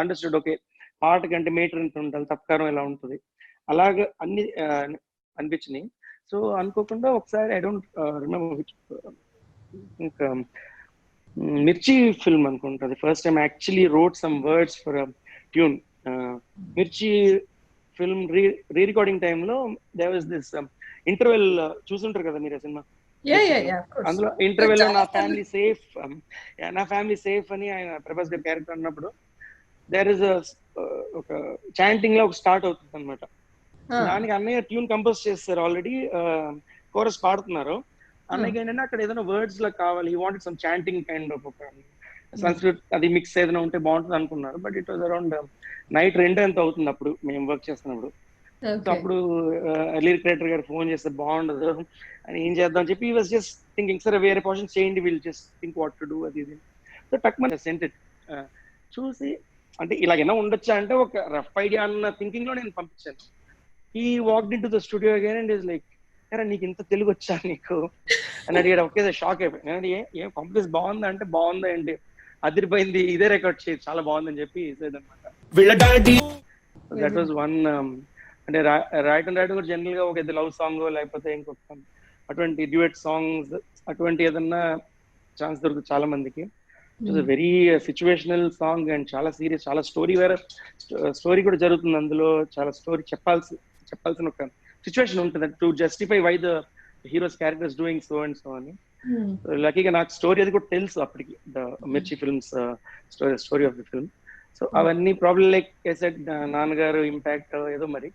అండర్స్టూడ్ ఓకే పాట కంటే మీటర్ ఎంత ఉండాలి, తప్పకారం ఎలా ఉంటుంది, అలాగే అన్ని అనిపించినాయి. సో అనుకోకుండా ఒకసారి ఐ డోంట్ రిమెంబర్ ఇంకా మిర్చి ఫిల్మ్ అనుకుంటుంది first time actually wrote some words for tune. మిర్చి ఫిల్మ్ రీ రికార్డింగ్ టైంలో దేర్ వాజ్ దిస్ ఇంటర్వెల్, చూసుంటారు కదా మీరు ఆ సినిమా. అందులో ఇంటర్వెల్ లో నా ఫ్యామిలీ సేఫ్ అని ఆయన ప్రభాస్ గారి క్యారెక్టర్ అన్నప్పుడు దేర్ ఇస్ ఒక చాంటింగ్ లో ఒక స్టార్ట్ అవుతుంది అనమాట. దానికి అన్నయ్య ట్యూన్ కంపోజ్ చేస్తారు, ఆల్రెడీ కోరస్ పాడుతున్నారు. అన్నయ్య ఏంటంటే అక్కడ ఏదైనా వర్డ్స్ లా కావాలి, he wanted some chanting kind of ఒక సంస్కృత్ అది మిక్స్ ఏదైనా ఉంటే బాగుంటుంది అనుకున్నారు. But it was around night 2 ఎంత అవుతుంది అప్పుడు మేము వర్క్ చేస్తున్నప్పుడు. సో అప్పుడు లిరిక్ రైటర్ గారు ఫోన్ చేస్తే బాగుండదు అని, ఏం చేద్దాం అని చెప్పి వాజ్ జస్ట్ థింకింగ్ సరే వేరే పోర్షన్ చేయండి, will just think what to do అది ఇది. సో టక్ మన సెంట్ ఇట్ చూసి అంటే ఇలాగైనా ఉండొచ్చా అంటే ఒక రఫ్ ఐడియా అన్న థింకింగ్ లో నేను పంపించాను. He walked into the studio again and is like అరే నీకు ఇంత తెలుగు వచ్చా నీకు అని అడిగాడు. ఒకే షాక్ అయిపోయి నేను ఏం కంప్లీస్ బాగుందా అంటే బాగుందా ఏంటి అదిరిపోయింది, ఇదే రికార్డ్ చేయదు చాలా బాగుందని చెప్పి అనమాట. That was one. అంటే రాయటం కూడా జనరల్ గా ఒక లవ్ సాంగ్ లేకపోతే ఇంకొక అటువంటి డ్యూయట్ సాంగ్స్ అటువంటి ఏదన్నా ఛాన్స్ దొరుకుతుంది చాలా మందికి. వెరీ సిచ్యువేషనల్ సాంగ్ అండ్ చాలా సీరియస్, చాలా స్టోరీ కూడా జరుగుతుంది అందులో, చాలా స్టోరీ చెప్పాల్సిన ఒక సిచ్యువేషన్ ఉంటుంది to justify why the hero's characters doing so and so అని. లక్కీగా నాకు స్టోరీ అది కూడా తెలుసు అప్పటికి, ద మిర్చి films story of the film. So అవన్నీ ప్రాబ్లమ్ లైక్ సెడ్ నాన్నగారు ఇంపాక్ట్ ఏదో మరి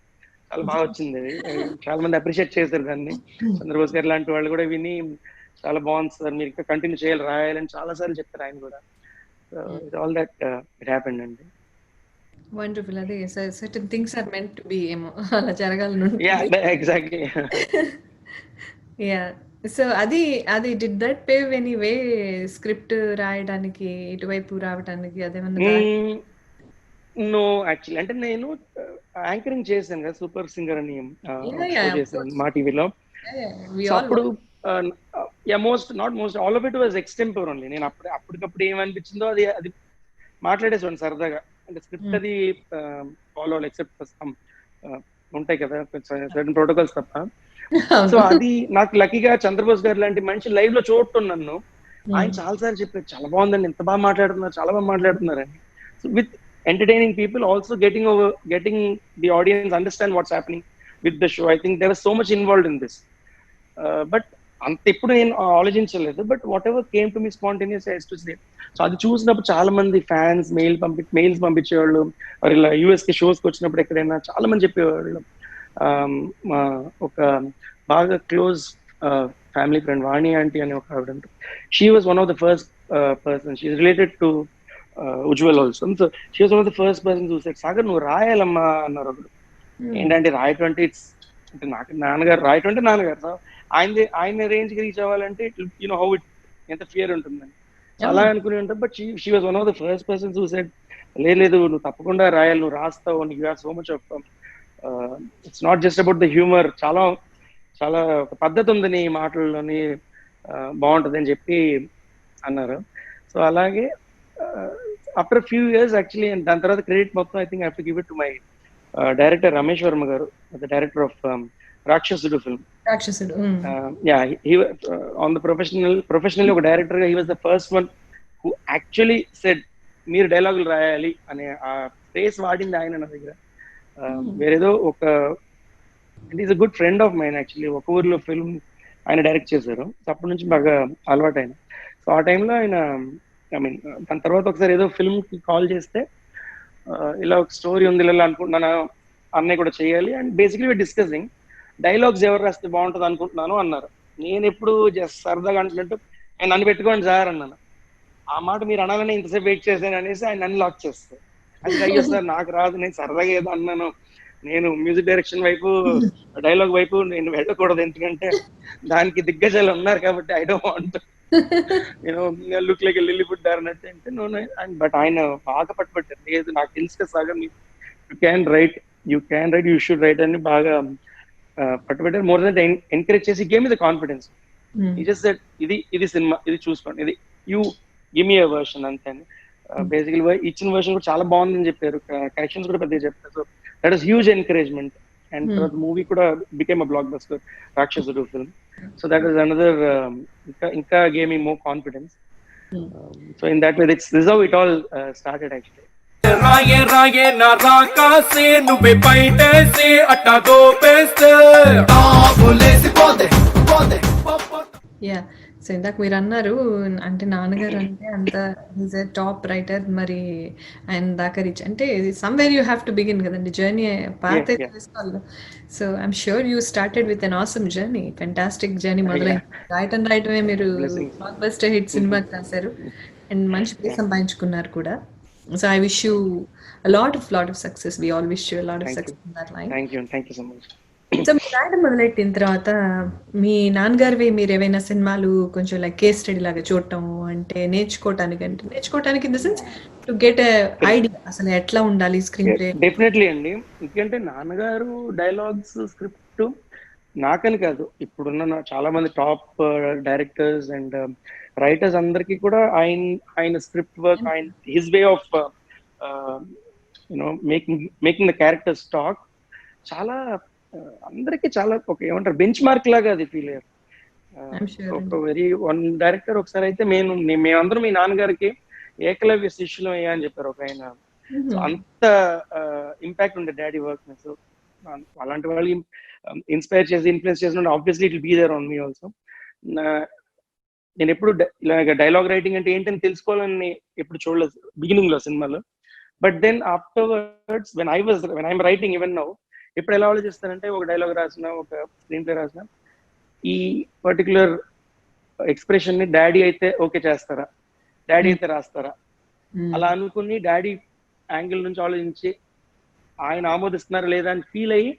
చాలా బాగా వచ్చింది. అది చాలా మంది అప్రిషియేట్ చేశారు దాన్ని. చంద్రబోస్ గారు లాంటి వాళ్ళు కూడా విని చాలా బాగుంది సార్ మీరు ఇంకా కంటిన్యూ చేయాలి రాయాలని చాలా సార్లు చెప్పారు ఆయన కూడా. ఆల్ దట్ ఇట్ హ్యాపెండ్ అండి. వండర్ఫుల్. అదే certain things are meant to be, ఏమో అలా జరగాలని. Yeah exactly. యా, సో అది did that pave any way script రాయడానికి ఇటువైపు రావడానికి అదేమన్నా? నో యాక్చువల్లీ అంటే నేను యాంకరింగ్ చేశాను కదా సూపర్ సింగర్ అని చేశాను మా టీవీలో. అప్పుడు most all of it was extempore only. నేను అప్పటికప్పుడు ఏమనిపించిందో అది అది మాట్లాడేసాను సరదాగా. అంటే స్క్రిప్ట్ అది ఫాలో ఎక్సెప్ట్ సమ్ ఉంటాయి కదా సర్టన్ ప్రోటోకాల్స్ తప్ప. సో అది నాకు లక్కీగా చంద్రబోస్ గారు లాంటి మనిషి లైవ్ లో చూడటం నన్ను, ఆయన చాలాసార్లు చెప్పారు చాలా బాగుందండి, ఎంత బాగా మాట్లాడుతున్నారు, చాలా బాగా మాట్లాడుతున్నారని. So with entertaining people also getting the audience understand what's happening with the show. I think there was so much involved in this. But అంత ఎప్పుడు నేను ఆలోచించలేదు. But whatever came to me spontaneous I to say. So అది చూసినప్పుడు చాలా మంది fans mails పంపించేవాళ్ళు, ఇలా US కి షోస్కి వచ్చినప్పుడు ఎక్కడైనా చాలా మంది చెప్పేవాళ్ళు. ఒక బాగా క్లోజ్ ఫ్యామిలీ ఫ్రెండ్ వాణి ఆంటీ అని ఒక ఆవిడ, she was one of the first person, she related to Ujjwal also. So she was one of the first person చూసాడు, సాగర్ నువ్వు రాయాలమ్మా అన్నారు ఒకడు. ఏంటంటే రాయటం అంటే ఇట్స్ అంటే నాకు నాన్నగారు రాయటం అంటే నాన్నగారు. సో ఆయన రేంజ్ కి రీచ్ అవ్వాలంటే యూనో హౌ ఇట్ ఎంత ఫియర్ ఉంటుందని అలా అనుకుని ఉంటాం. But she was one of the first person చూసాడు, లేదు నువ్వు తప్పకుండా రాయాలి, నువ్వు రాస్తావు, you have so much of it's not just about the humour, చాలా చాలా ఒక పద్ధతి ఉంది నీ మాటల్లోని, బాగుంటుంది అని చెప్పి అన్నారు. సో అలాగే ఆఫ్టర్ ఫ్యూ ఇయర్స్ యాక్చువల్లీ దాని తర్వాత క్రెడిట్ మొత్తం I think I have to give it to my director Ramesh Varma గారు, ద డైరెక్టర్ ఆఫ్ రాక్షసుడు ఫిల్మ్. ఆన్ ద ప్రొఫెషనల్ ఒక డైరెక్టర్ గా he was the first one who actually said మీరు డైలాగులు రాయాలి అనే ఆ ఫేస్ వాడింది ఆయన నా దగ్గర. వేరేదో ఒక is a good friend of mine actually. ఒక ఊర్లో ఫిల్మ్ ఆయన డైరెక్ట్ చేశారు, అప్పటి నుంచి బాగా అలవాటు ఆయన. సో ఆ టైంలో ఆయన ఐ మీన్ దాని తర్వాత ఒకసారి ఏదో ఫిల్మ్ కి కాల్ చేస్తే ఇలా ఒక స్టోరీ ఉంది ఇలా అనుకుంటున్నాను, అన్నయ్య కూడా చేయాలి అండ్ బేసిక్లీ డిస్కసింగ్ డైలాగ్స్ ఎవరు రాస్తే బాగుంటుంది అనుకుంటున్నాను అన్నారు. నేను ఎప్పుడు జస్ట్ సరదాగా అంటున్నట్టు ఆయన నన్ను పెట్టుకోండి సార్ అన్నాను. ఆ మాట మీరు అనాలని ఇంతసేపు వెయిట్ చేశాను అనేసి ఆయన నన్ను లాక్ చేస్తారు. అది అయ్యో సార్ నాకు రాదు, నేను సరదాగా ఏదో అన్నాను, నేను మ్యూజిక్ డైరెక్షన్ వైపు డైలాగ్ వైపు నేను వెళ్ళకూడదు, ఎందుకంటే దానికి దిగ్గజాలు ఉన్నారు కాబట్టి ఐ డోంట్ వాంట్ నేను లుక్ లైక్ లిల్లీ ఫుడ్ అన్నట్టు అంటే నో. బట్ ఆయన బాగా పట్టుబట్టారు, లేదు నాకు తెలుసు కదా Sagar you can write you should write అని బాగా పట్టుబట్టారు. మోర్ దెన్ ఎంకరేజ్ చేసి గేమ్ ఇది కాన్ఫిడెన్స్. ఈ జస్ట్ దట్ ఇది సినిమా, ఇది చూసుకోండి, ఇది you give me a version అంతే. బేసికలీ ఇచ్చిన వర్షన్ కూడా చాలా బాగుందని చెప్పారు, కరెక్షన్స్ కూడా పెద్దగా చెప్పారు. So that is huge encouragement. And తర్వాత మూవీ కూడా బికేమ్ అ బ్లాక్ బస్టర్ రాక్షసుడు film. So that is another ఇంకా game me more confidence. So in that way this how it all started actually. రాయే నా రాకాసే నువ్వే బయటేసి అట్టా దోపేస్తే టాపులేసి పోతే యా. సో ఇందాక మీరు అన్నారు అంటే నాన్నగారు అంటే అంత ఈజ్ ఎ టాప్ రైటర్, మరి ఆయన దాకా రీచ్ అంటే somewhere you have to begin కదండి జర్నీ, పాత తెలుసుకోవాలి. So I'm sure you started with an awesome journey, fantastic journey మొదలైంది. రాయటమే మీరు బ్లాక్ బస్టర్ హిట్ సినిమా రాశారు అండ్ మంచి పేరు సంపాదించుకున్నారు కూడా. So I wish you a lot of success. We all wish you a lot of success in that line. Thank you so much. So మీరు రాయడం మొదలెట్టిన తర్వాత మీ నాన్నగారివి మీరు ఏవైనా సినిమాలు కొంచెం లైక్ కేస్ స్టడీ లాగా చూడటం అంటే నేర్చుకోవటానికి in the sense to get idea అసలు ఎట్లా ఉండాలి స్క్రీన్ ప్లే? డెఫినెట్లీ అండి. ఎందుకంటే నాన్నగారు డైలాగ్స్ స్క్రిప్ట్ నాకని కాదు, ఇప్పుడున్న చాలా మంది టాప్ డైరెక్టర్స్ అండ్ రైటర్స్ అందరికీ కూడా ఆయన స్క్రిప్ట్ వర్క్, ఆయన his way of you know making the characters talk చాలా అందరికి చాలా ఒక ఏమంటారు బెంచ్ మార్క్ లాగా అది ఫీల్ అయ్యారు. ఒక వన్ డైరెక్టర్ ఒకసారి అయితే మేమందరం మీ నాన్నగారికి ఏకలవ్య శిష్యులం అయ్యా అని చెప్పారు ఒక ఆయన. అంత ఇంపాక్ట్ ఉండే డాడీ వర్క్. సో అలాంటి వాళ్ళు ఇన్స్పైర్ చేసి ఇన్ఫ్లుయెన్స్ చేసిన obviously it will be there on me also. నేను ఎప్పుడు ఇలాగ డైలాగ్ రైటింగ్ అంటే ఏంటని తెలుసుకోవాలని ఎప్పుడు చూడలేదు బిగినింగ్ లో సినిమాలో. But then afterwards when I'm writing even now ఎప్పుడు ఎలా ఆలోచిస్తానంటే ఒక డైలాగ్ రాసిన, ఒక స్క్రీన్ ప్లే రాసిన, ఈ పర్టికులర్ ఎక్స్ప్రెషన్ ని డాడీ అయితే ఓకే చేస్తారా, డాడీ అయితే రాస్తారా అలా అనుకుని డాడీ యాంగిల్ నుంచి ఆలోచించి ఆయన ఆమోదిస్తున్నారా లేదా అని ఫీల్ అయ్యి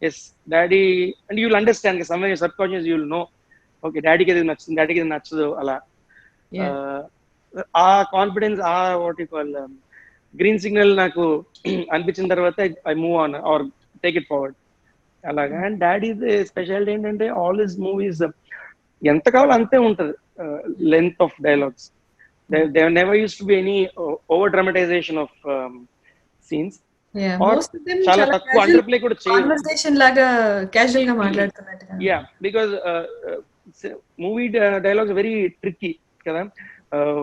yes daddy and you will understand some way subconscious you will know okay డాడీకి ఇది నచ్చుతుంది, డాడీకి ఇది నచ్చదు. అలా ఆ కాన్ఫిడెన్స్, ఆ what you call green signal నాకు అనిపించిన తర్వాత I move on or take it forward అలాగా. అండ్ డాడీ స్పెషాలిటీ ఏంటంటే ఆల్ హిస్ మూవీస్ ఎంత కావాలో అంతే ఉంటుంది length of dialogues. there never used to be any over dramatization of scenes, or most of them చాలా చాలా తక్కువ అండర్ ప్లే కూడా చేయరు. కాన్వర్సేషన్ లాగా క్యాజువల్ గా మాట్లాడుతున్నట్టుగా. Yeah, because movie dialogues very tricky కదా.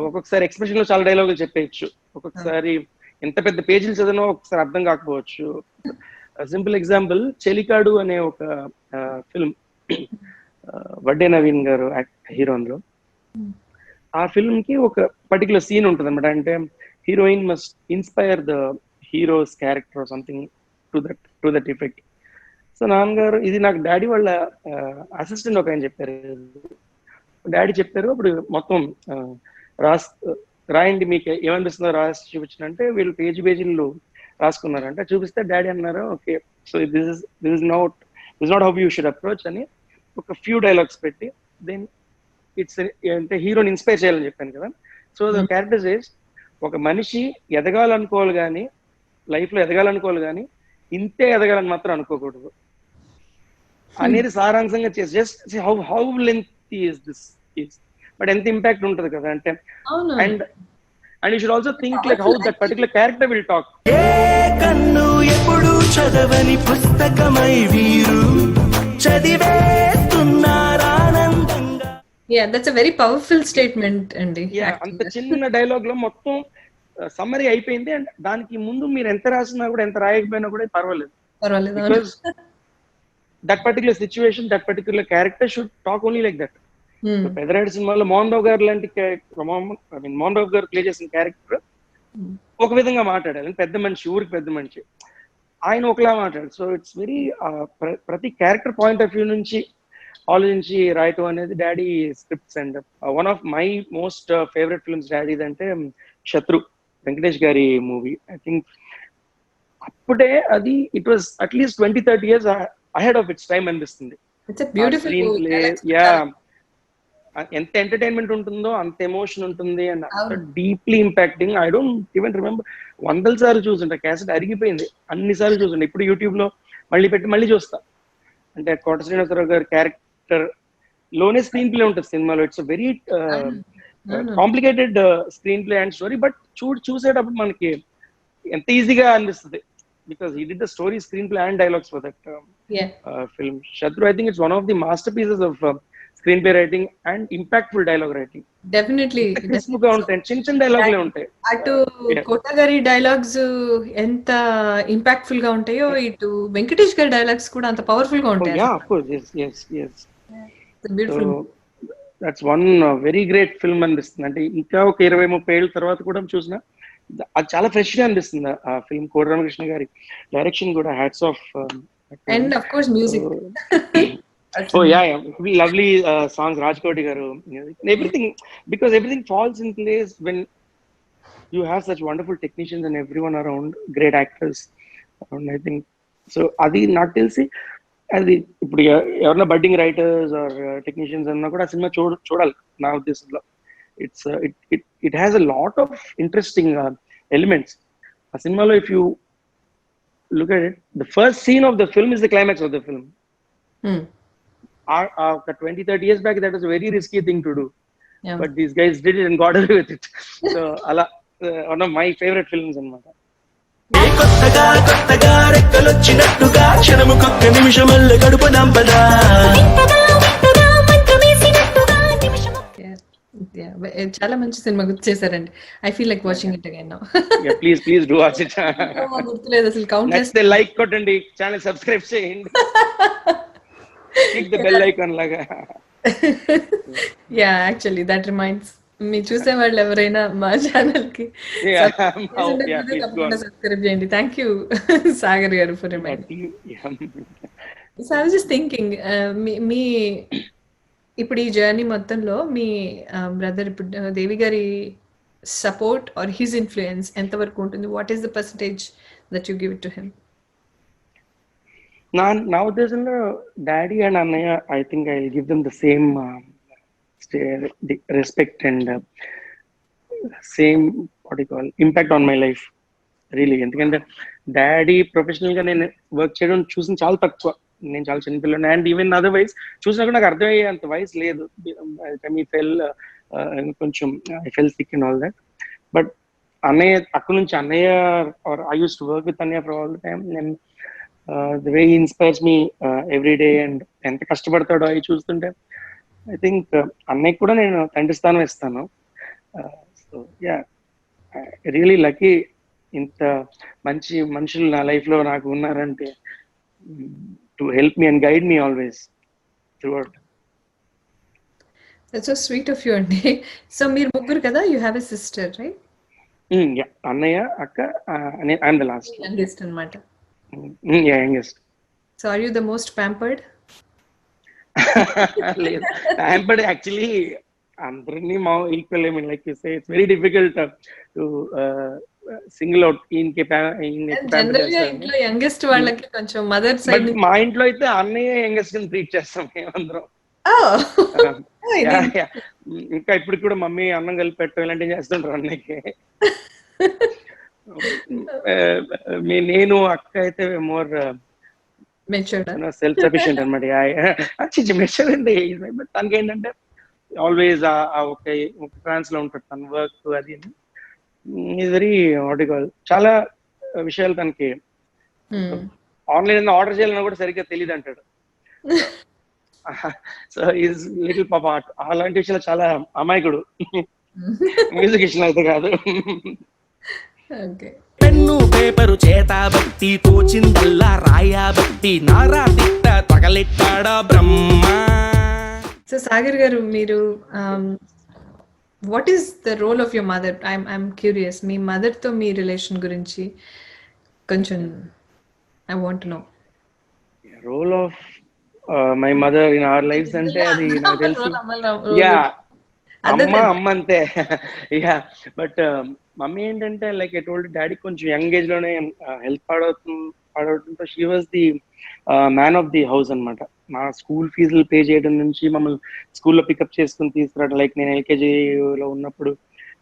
ఒక్కొక్కసారి ఎక్స్ప్రెషన్ లో చాలా డైలాగులు చెప్పేయచ్చు, ఒక్కొక్కసారి ఎంత పెద్ద పేజీలు చదివినా ఒక్కొక్కసారి అర్థం కాకపోవచ్చు. సింపుల్ ఎగ్జాంపుల్, చెలికాడు అనే ఒక ఫిల్మ్, వడ్డే నవీన్ గారు హీరోన్లో. ఆ ఫిల్మ్ కి ఒక పర్టికులర్ సీన్ ఉంటుంది అనమాట. అంటే heroine must inspire the heroes character something to that effect. So నాన్నగారు, ఇది నాకు డాడీ వాళ్ళ అసిస్టెంట్ ఒక ఆయన చెప్పారు. డాడీ చెప్పారు, అప్పుడు మొత్తం రాయండి మీకు ఏమనిపిస్తుందో రాసి చూపించినంటే వీళ్ళు పేజీలు రాసుకున్నారంటే చూపిస్తే డాడీ అన్నారు, okay so this is not how you should approach అని ఒక ఫ్యూ డైలాగ్స్ పెట్టి, దెన్ ఇట్స్ అంటే హీరోని ఇన్స్పైర్ చేయాలని చెప్పాను కదా. సో ద క్యారెక్టర్ సేస్, ఒక మనిషి ఎదగాలనుకోవాలి కానీ, లైఫ్ లో ఎదగాలనుకోవాలి కానీ ఇంతే ఎదగాలని మాత్రం అనుకోకూడదు అనేది సారాంశంగా చేసి, just how length is this is, but ఎంత ఇంపాక్ట్ ఉంటుంది కదా. అంటే and you should also think like how that particular character will talk. ఏ కన్ను ఎప్పుడు చదవని పుస్తకమై వీరు చదివేస్తున్నారానందంగా. Yeah, that's a very powerful statement అండి. అంత చిన్న డైలాగ్ లో మొత్తం సమ్మరీ అయిపోయింది. అండ్ దానికి ముందు మీరు ఎంత రాసినా కూడా, ఎంత రాయకపోయినా కూడా పర్వాలేదు, because that particular situation, that particular character should talk only like that. Pedarayudu సినిమాలో మోహన్ రావు గారు లాంటి మోహన్ రావు గారు ప్లే చేసిన క్యారెక్టర్ ఒక విధంగా మాట్లాడాలి, పెద్ద మనిషి, ఊరికి పెద్ద మనిషి, ఆయన ఒకలా మాట్లాడారు. సో ఇట్స్ వెరీ ప్రతి క్యారెక్టర్ పాయింట్ ఆఫ్ వ్యూ నుంచి ఆలోచించి రాయటం అనేది daddy scripts. And one of my most favourite films డాడీది అంటే శత్రు, వెంకటేష్ గారి మూవీ. ఐ థింక్ అప్పుడే అది it was at least 20-30 years ahead of its time అనిపిస్తుంది. స్క్రీన్ ప్లే, యా, ఎంత ఎంటర్టైన్మెంట్ ఉంటుందో అంత ఎమోషన్ ఉంటుంది అండ్ అంత deeply impacting. I don't even remember, 100 సార్లు చూసుంటా, క్యాసెట్ అరిగిపోయింది, అన్ని సార్లు చూసుంటా. ఇప్పుడు యూట్యూబ్ లో మళ్ళీ పెట్టి మళ్ళీ చూస్తా. అంటే కోట శ్రీనివాసరావు గారి క్యారెక్టర్ లోనే స్క్రీన్ ప్లే ఉంటుంది సినిమాలో. It's very complicated screenplay and story, but చూసేటప్పుడు మనకి ఎంత ఈజీగా అనిపిస్తుంది, because he did the story, screenplay and dialogues for that film. Shatru, I think it's one of the masterpieces of screenplay writing and impactful dialogue writing. Definitely crisp గా ఉంటాయి, చిన్న డైలాగ్లే ఉంటాయి. అటు కోట గారి డైలాగ్స్ ఎంత impactful గా ఉంటాయో, ఇటు వెంకటేష్ గారి డైలాగ్స్ కూడా అంత పవర్ఫుల్ గా ఉంటాయి. Yeah, of course, yes. That's one very great film అనిపిస్తుంది. అంటే ఇంకా ఒక 20-30 ఏళ్ళ తర్వాత కూడా చూసినా అది చాలా ఫ్రెష్ గా అనిపిస్తుంది ఆ ఫిల్మ్. కోడి రామకృష్ణ గారి డైరెక్షన్ కూడా hats off. And of course music. Oh yeah, lovely songs, Rajkoti garu, everything, because everything falls in place when you have such wonderful technicians and everyone around, great actors around, I think. So adi నాకు తెలిసి అది ఇప్పుడు ఎవరైనా budding writers are technicians అన్నా కూడా ఆ cinema చూడాలి నా ఉద్దేశంలో. It has a lot of interesting elements ఆ సినిమాలో. If you look at it, the first scene of the film is the climax of the film. 20-30 years back, that was a very risky thing to do, but these guys did it and got away with it. So ala one of my favorite films anamata. కొత్తగా రెక్కలొచ్చినట్టుగా క్షణముకొక్క నిమిషమల్లె గడుపు నంపదా. చాలా మంచి cinema గుర్తు చేశారండి. I feel like watching it again now. Yeah, please do watch it. గుర్తులేదు అసలు. Countless like కొట్టండి, channel subscribe చేయండి, click the bell icon laga. Yeah, actually that reminds me, చూసే వాళ్ళు ఎవరైనా మా ఛానల్ కి సబ్స్క్రైబ్ చేయండి. Thank you Sagar garu for reminding. So I was just thinking, మీ ఇప్పుడు ఈ జర్నీ మొత్తంలో మీ బ్రదర్ ఇప్పుడు దేవి గారి సపోర్ట్ ఆర్ హిస్ ఇన్ఫ్లుయెన్స్ ఎంతవరకు ఉంటుంది? What is the percentage that you give it to him? నా ఉద్దేశంలో డాడీ అండ్ అన్నయ్య, I think I will give them the same respect and same what you call impact on my life really. ఎందుకంటే daddy professional గా నేను work చేయడం చూసిన చాలా తక్కువ. నేను చాలా చిన్నపిల్లని, అండ్ ఈవెన్ అదర్ వైస్ చూసినా కూడా నాకు అర్థమయ్యే అంత వయసు లేదు. మీ ఫెల్ కొంచెం I fell sick and all that. But అన్నయ్య అక్కడ నుంచి అన్నయ్య, or I use to work with అన్నయ్య ఫర్ ఆల్ ద టైమ్. నేను the way he inspires me every day, and ఎంత కష్టపడతాడో అవి చూస్తుంటే ఐ థింక్ అన్నయ్య కూడా నేను తండ్రి స్థానం ఇస్తాను. సో యా, రియలీ లక్కీ ఇంత మంచి మనుషులు నా లైఫ్ లో నాకు ఉన్నారంటే, to help me and guide me always throughout. That's so sweet of you అండి. సో మీరు ముగ్గురు కదా, you have a sister right? Yeah, అన్నయ్య, అక్క, ఐఎమ్ ద లాస్ట్. యంగెస్ట్ అన్నమాట. Yeah, youngest. So are you the most pampered? లేదు, pampered actually అందరినీ మా equal. I mean like you say it's very difficult to single out general గా ఇంట్లో youngest వాళ్ళకి కొంచెం మదర్ సైడ్. మా ఇంట్లో అయితే అన్నయ్య యంగెస్ట్ ని ట్రీట్ చేస్తాం మేమందరం. ఇంకా ఇప్పుడు కూడా మమ్మీ అన్నం కలిపి పెట్టడం ఇలాంటివి చేస్తుంటారు అన్నయ్యకి. నేను అక్క అయితే మోర్ సెల్ఫ్ సఫిషియెంట్ అనమాట. మెచ్యూర్ అండి. బట్ తనకి ఏంటంటే ఆల్వేస్ ఒక ట్రాన్స్ లో ఉంటాడు తన వర్క్ అది. Is very article. చాలా విషయాలు తనకి ఆన్లైన్ ఆర్డర్ చేయాలన్నా కూడా సరిగ్గా తెలియదు అంటాడు. సో ఈజ్ లిటిల్ పాప. అలాంటి విషయాలు చాలా అమాయకుడు. మ్యూజిక్ విషయం అయితే కాదు. పెన్ను పేపరు చేతబట్టి తోచిందల్లా రాయబట్టి నారా తిట్ట తగలెట్టాడా బ్రహ్మ. సో సాగర్ గారు, మీరు what is the role of your mother? I'm curious, మీ మదర్ తో మీ రిలేషన్ గురించి కొంచెం I want to know. Role of my mother in our lives అంటే అది నాకు తెలుసు. యా, అమ్మ అంతే. యా, బట్ మమ్మీ ఏంటంటే లైక్ ఐ టోల్డ్, డాడీ కొంచెం యంగ్ ఏజ్ లోనే హెల్త్ పాడవడంతో she was the man of the house అనమాట. మా స్కూల్ ఫీజులు పే చేయడం నుంచి మమ్మల్ని స్కూల్లో పికప్ చేసుకుని తీసుకురావడం. లైక్ నేను ఎల్కేజీలో ఉన్నప్పుడు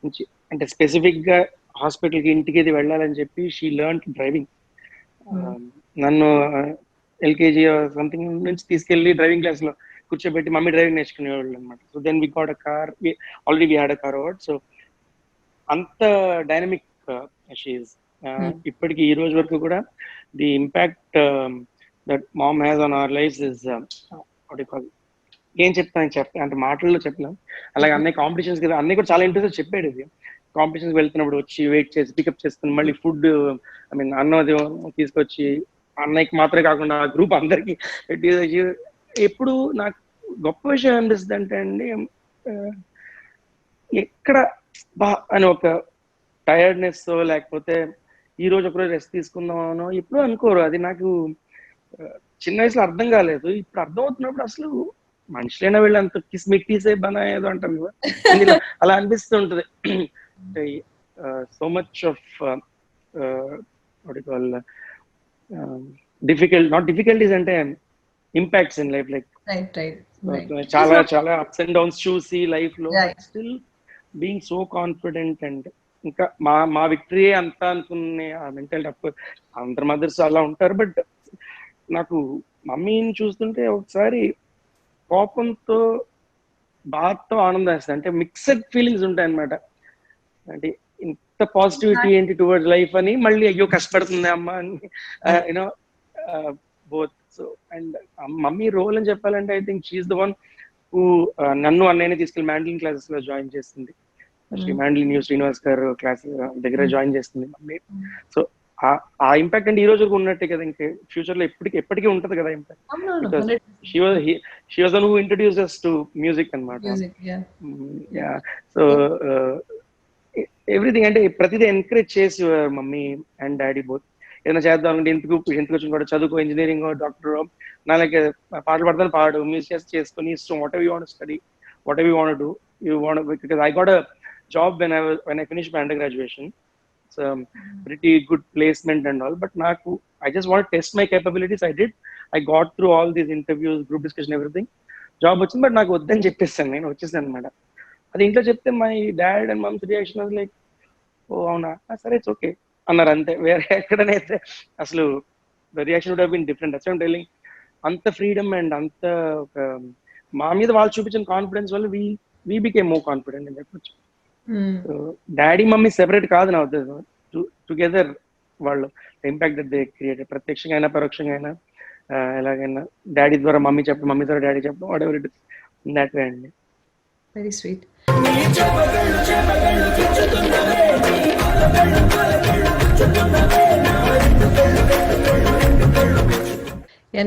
నుంచి, అంటే స్పెసిఫిక్ గా హాస్పిటల్కి ఇంటికి ఇది వెళ్ళాలని చెప్పి షీ లెర్న్ డ్రైవింగ్. నన్ను ఎల్కేజీ సంథింగ్ నుంచి తీసుకెళ్లి డ్రైవింగ్ క్లాస్ లో కూర్చోబెట్టి మమ్మీ డ్రైవింగ్ నేర్చుకునేవాళ్ళు అనమాట. So then we got a car, already we had a car out. So అంత డైనమిక్ షీఈస్. ఇప్పటికి ఈ రోజు వరకు కూడా the impact that mom has on our life is ఏం చెప్తాను అంటే మాటల్లో చెప్పలేం. అలాగే అన్నయ్య కాంపిటీషన్స్ కదా, అన్నయ్య కూడా చాలా ఇంట్రెస్ట్ చెప్పాడు. ఇది కాంపిటీషన్స్ వెళ్తున్నప్పుడు వచ్చి వెయిట్ చేసి పికప్ చేసుకుని మళ్ళీ ఫుడ్, ఐ మీన్ అన్నది తీసుకొచ్చి అన్నయ్యకి మాత్రమే కాకుండా ఆ గ్రూప్ అందరికి ఎప్పుడు నాకు గొప్ప విషయం అనిపిస్తుంది అంటే అండి, ఎక్కడ బా అని ఒక టైర్డ్నెస్ లేకపోతే ఈ రోజు ఒకరోజు రెస్ట్ తీసుకుందామనో ఎప్పుడు అనుకోరు. అది నాకు చిన్న వయసులో అర్థం కాలేదు. ఇప్పుడు అర్థం అవుతున్నప్పుడు అసలు మనుషులైనా వీళ్ళు అంత కిస్మిక్టీసే బనా ఏదో అంటారు కదా, అలా అనిపిస్తుంటది. So much of not difficulties అంటే ఇంపాక్ట్స్ ఇన్ లైఫ్, లైక్ చాలా చాలా అప్స్ అండ్ డౌన్స్ చూసి లైఫ్ లో still being so confident. And ఇంకా మా విక్టరీ అంతా అనుకునే ఆ మెంటల్ అప్. అందరి మదర్స్ అలా ఉంటారు, బట్ నాకు మమ్మీని చూస్తుంటే ఒకసారి కోపంతో బాధతో ఆనందం వేస్తుంది. అంటే మిక్స్డ్ ఫీలింగ్స్ ఉంటాయి అనమాట. అంటే ఇంత పాజిటివిటీ ఏంటి టువర్డ్స్ లైఫ్ అని, మళ్ళీ అయ్యో కష్టపడుతుంది అమ్మ అని, you know both. So and mummy role అని చెప్పాలంటే I think she's the one who నన్ను అన్నయ్యని తీసుకెళ్ళి మ్యాండ్లిన్ క్లాసెస్ లో జాయిన్ చేస్తుంది. Mandolin U Srinivas garu class దగ్గర జాయిన్ చేస్తుంది మమ్మీ. సో ఆ ఇంపాక్ట్ అంటే ఈ రోజు ఉన్నట్టే కదా, ఇంకా ఫ్యూచర్ లో ఎప్పటికీ ఉంటది కదా impact. Because she was one who introduces to music అన్నమాట. సో ఎవ్రీథింగ్ అంటే ప్రతిదీ ఎంకరేజ్ చేసి మమ్మీ అండ్ డాడీ బోత్. ఏదైనా చేద్దాం అంటే ఎందుకు వచ్చి కూడా చదువుకో, ఇంజనీరింగ్, డాక్టర్, నా లైక్ పాటలు పడతాను పాడు, మ్యూజిక్ చేసుకుని ఇష్టం, what ever you want study, what ever you want do, you want. Because I got a job when I finished my undergraduation. So pretty good placement and all, but నాకు I just want to test my capabilities. I got through all these interviews, group discussion, everything. Job వచ్చింది, but నాకు వద్దని చెప్పేస్తాను, నేను వచ్చేసాను అనమాట. అది ఇంట్లో చెప్తే my dad and mom's reaction was like, ఓ అవునా, సరే ఇట్స్ ఓకే అన్నారు అంతే. వేరే ఎక్కడనైతే అసలు the reaction would have been different. That's I am telling, అంత ఫ్రీడమ్ అండ్ అంత ఒక మా మీద వాళ్ళు చూపించిన కాన్ఫిడెన్స్ వల్ల వి బికేమ్ మోర్ కాన్ఫిడెంట్ అని చెప్పొచ్చు. డాడీ మమ్మీ సెపరేట్ కాదు నా ఉద్దేశం, టుగెదర్ వాళ్ళు ఇంపాక్ట్ దట్ దే క్రియేటెడ్, ప్రత్యక్షంగా అయినా పరోక్షంగా అయినా ఎలాగైనా డాడీ ద్వారా మమ్మీ చెప్పడం, మమ్మీ ద్వారా డాడీ చెప్పడం, whatever it is in that way అండి. Very sweet.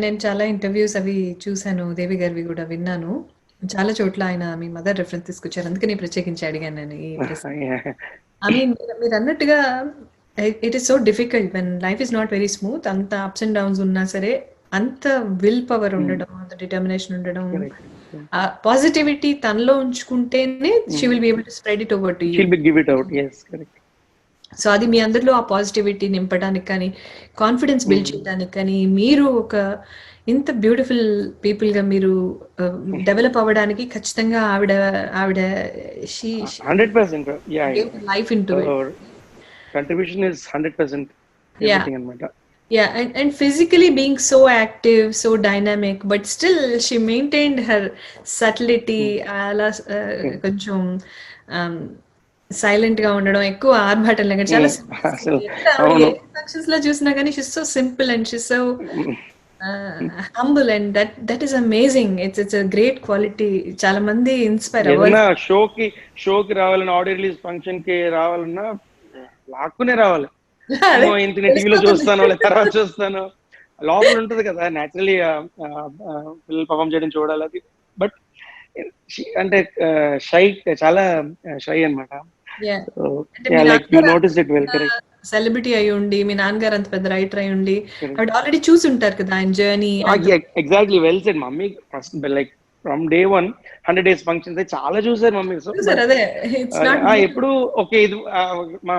నేను చాలా ఇంటర్వ్యూస్ అవి చూశాను, దేవి గారివి కూడా విన్నాను. చాలా చోట్ల ఆయన మీ మదర్ రెఫరెన్స్ తీసుకొచ్చారు, అందుకని ప్రత్యేకించి అడిగాను నేను ఈ ప్రశ్న. ఐ మీన్ మీరు అన్నట్టుగా it is so difficult when life is not very smooth. అంత అప్స్ అండ్ డౌన్స్ ఉన్నా సరే అంత విల్ పవర్ ఉండడం, అంత డిటర్మినేషన్ ఉండడం, పాజిటివిటీ తనలో ఉంచుకుంటేనే she will be able to spread it over to you. She'll be give it out. Yes, correct. So అది మీ అందరిలో ఆ పాజిటివిటీ నింపడానికి కానీ, కాన్ఫిడెన్స్ బిల్డ్ చేయడానికి కానీ, మీరు ఒక ఇంత బ్యూటిఫుల్ పీపుల్ గా మీరు డెవలప్ అవ్వడానికి ఖచ్చితంగా ఆవిడ 100%. Yeah. Life into it. Our contribution is 100% everything anamata. Yeah, and physically being so active, so dynamic, but still she maintained her subtlety. అలా కొంచెం సైలెంట్ గా ఉండడం, ఎక్కువ ఆర్భాటం లేక చాలా ఫంక్షన్స్ లో చూసినా కానీ she's so simple and she's so humble, and that is amazing. It's a great quality. చాలా మంది ఇన్స్పైర్ అవ్వాలి. షోకి రావాలన్నా, ఆడియో రిలీజ్ ఫంక్షన్ కి రావాలన్నా లాక్కునే రావాలి. ఇంత టీవీలో చూస్తాను, తర్వాత చూస్తాను, లోపల ఉంటది కదా న్యాచురలీ పిల్లలు పర్ఫామ్ చేయడం చూడాలి. అది బట్ అంటే షై, చాలా షై అనమాట. Like you notice it well. Correct. Celebrity అయి ఉండి, మీ నాన్నగారు అంత పెద్ద రైటర్ అయి ఉండి, బట్ ఆల్రెడీ చూసి ఉంటారు కదా ఆయన journey. Exactly, well said. Mummy first like from day 1 100 days functions చాలా చూసారు మమ్మీ. సో ఎప్పుడు ఓకే ఇది మా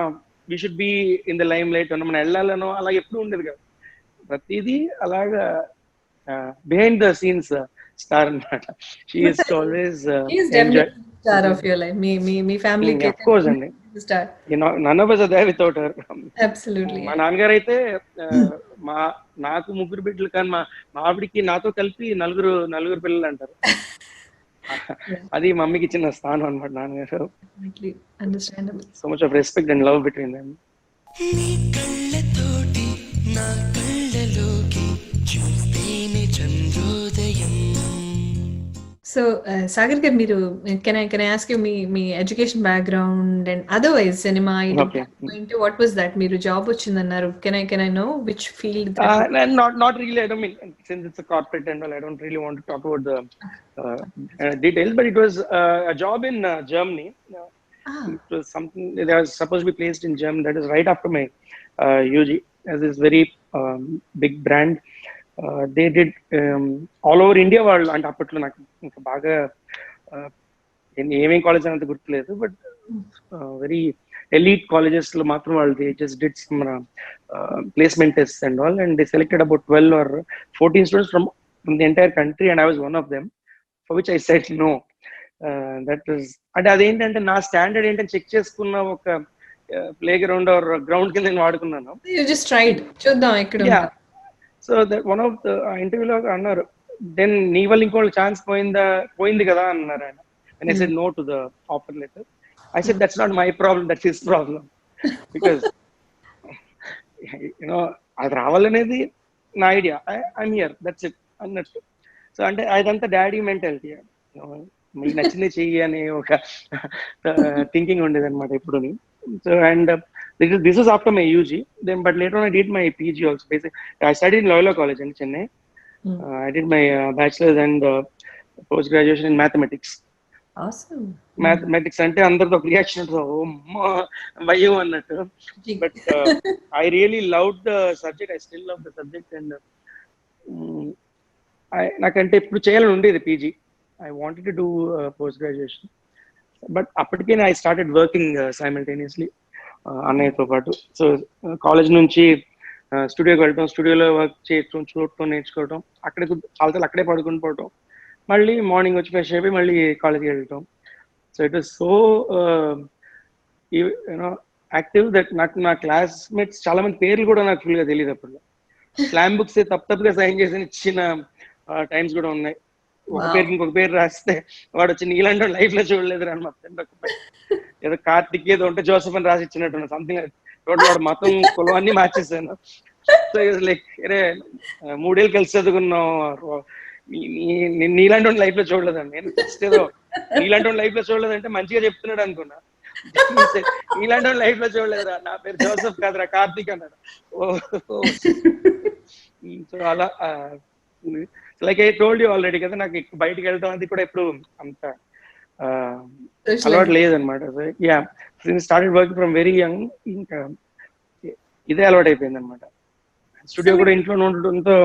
we should be in the limelight మనం వెళ్ళాలనో అలా ఎప్పుడు ఉండేది కదా. ప్రతిదీ అలాగా బిహైండ్ ద సీన్స్ స్టార్ అన్నమాట. She is always enjoy star of your life. మీ ఫ్యామిలీకి ఆఫ్ కోర్స్ అండి. Star. None of us are there without her. Absolutely. మా నాన్నగారు అయితే నాకు 3 బిడ్డలు, కానీ మా ఆవిడికి నాతో కలిపి నలుగురు పిల్లలు అంటారు. అది మమ్మీకి ఇచ్చిన స్థానం అన్నమాట నాన్నగారు. So much of respect and love between them. So Sagar garu, మీరు కెన్ ఐ ఆస్క్ యూ మీ education background and otherwise cinema what was that? మీరు జాబ్ వచ్చిందన్నారు. Can I know which field? Not really. I don't mean, since it's a corporate and all, I don't really want to talk about the details, but it was a job in Germany. It was something that was supposed to be placed in Germany. That is right after my UG, as this very big brand. They did all over India. వాళ్ళు అంటే అప్పట్లో నాకు ఇంకా బాగా ఏమేం college అంత గుర్తులేదు, but very elite colleges లో మాత్రం వాళ్ళు they just did some placement tests and all, and they selected about 12 or 14 students from the entire country, and I was one of them, for which I said no. That was, అంటే అదేంటంటే నా standard ఏంటని check చేసుకున్న ఒక play ground or ground కింద నేను వాడుకున్నాను. You just tried. చూద్దాం ఎక్కడ. So that one of the ఇంటర్వ్యూలో అన్నారు, దెన్ నీ వల్ల ఇంకోళ్ళు ఛాన్స్ పోయింది కదా అన్నారు ఆయన. And I said no to the offer letter. I said that's not my problem, that's his problem. Because అది రావాలనేది నా idea. I'm here, that's it అన్నట్టు. సో అంటే అదంతా డాడీ మెంటాలిటీ, మీకు నచ్చింది చెయ్యి అనే ఒక థింకింగ్ ఉండేది అనమాట ఎప్పుడుని. So and this is after my UG. Then but later on I did my PG also. Basically I studied in Loyola College in Chennai. I did my bachelor's and post graduation in mathematics. Awesome. Mathematics అంటే అందరితో ఒక reaction ఉంటుంది, ఓ భయం అన్నట్టు. But I really love the subject. I still love the subject. And నాకంటే ఇప్పుడు చేయాలని ఉండేది PG. I wanted to do post graduation, but అప్పటికే ఐ స్టార్టెడ్ వర్కింగ్ సైమల్టేనియస్లీ అన్నయ్యతో పాటు. సో కాలేజ్ నుంచి స్టూడియోకి వెళ్ళటం, స్టూడియోలో వర్క్ చేయటం, చూడటం, నేర్చుకోవటం, అక్కడే పడుకుని పోవటం, మళ్ళీ మార్నింగ్ వచ్చి ఫ్రెష్ అయిపోయి మళ్ళీ కాలేజ్కి వెళ్ళటం. So it was so active that నాకు నా క్లాస్మేట్స్ చాలా మంది పేర్లు కూడా నాకు ఫుల్గా తెలియదు. అప్పుడు స్లామ్ బుక్స్ తప్పుగా సైన్ చేసి ఇచ్చిన టైమ్స్ కూడా ఉన్నాయి. ఒక Wow. పేరుకి ఇంకొక పేరు రాస్తే వాడు వచ్చి నీలాంటి లైఫ్ లో చూడలేదు అని మా ఫ్రెండ్ ఒక పేరు. ఏదో కార్తిక్ ఏదో ఉంటే జోసఫ్ అని రాసి ఇచ్చినట్టు సంథింగ్. టోటల్ వాడు మతం కులం అన్ని మార్చేసాను. సో లైక్ అరే 3 ఏళ్ళు కలిసి చదువుకున్నాం, నీలాంటి లైఫ్ లో చూడలేదండి. నేను జస్ట్ ఏదో నీలాంటి లైఫ్ లో చూడలేదంటే మంచిగా చెప్తున్నాడు అనుకున్నా. నీలాంటి లైఫ్ లో చూడలేదురా, నా పేరు జోసఫ్ కాదురా కార్తిక్ అన్నాడు. సో అలా like I told you already కదా, నాకు బయటికి వెళ్ళడం అది కూడా ఎప్పుడు అంత అలవాటు లేదనమాట. Yeah, started work from very young. ఇంకా ఇదే అలవాటు అయిపోయింది అనమాట. స్టూడియో కూడా ఇంట్లో ఉండడంతో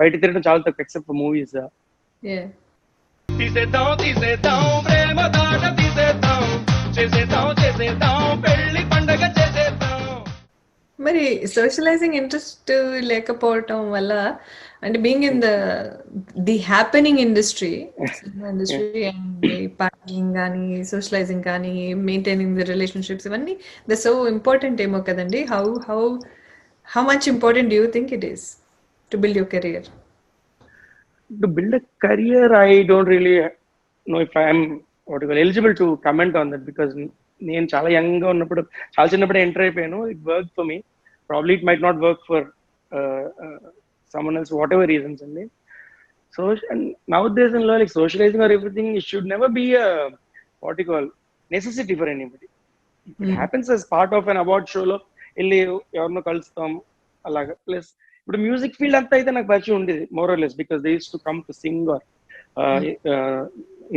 బయట తిరగడం చాలా తక్కువ, ఎక్సెప్ట్ ఫర్ మూవీస్. తీసేద్దాం తీసేద్దాం ప్రేమ దాట తీసేద్దాం, చేసేద్దాం చేసేద్దాం పెళ్లి పండగ చేసేద్దాం. మరి సోషలైజింగ్ ఇంట్రెస్ట్ లేకపోవటం వల్ల, అంటే being in the happening industry and parking కానీ సోషలైజింగ్ కానీ మెయింటైనింగ్ ది రిలేషన్షిప్స్, ఇవన్నీ ద సో ఇంపార్టెంట్ ఏమో కదండి. How much important do you think it is to build your career? To build a career, I don't really know if I am eligible to comment on that, because నేను చాలా young గా ఉన్నప్పుడు, చాలా చిన్నప్పుడు enter అయిపోయాను. It work for me, probably it might not work for someone else, whatever reasons అండి. So nowadays in like socializing or everything, it should never be a necessity for anybody. It happens as part of an award show లో వెళ్ళి ఎవరినో కలుస్తాం అలాగా. Plus ఇప్పుడు music field అంతా అయితే నాకు పరిచయం ఉండేది more or less, because they use to come to sing or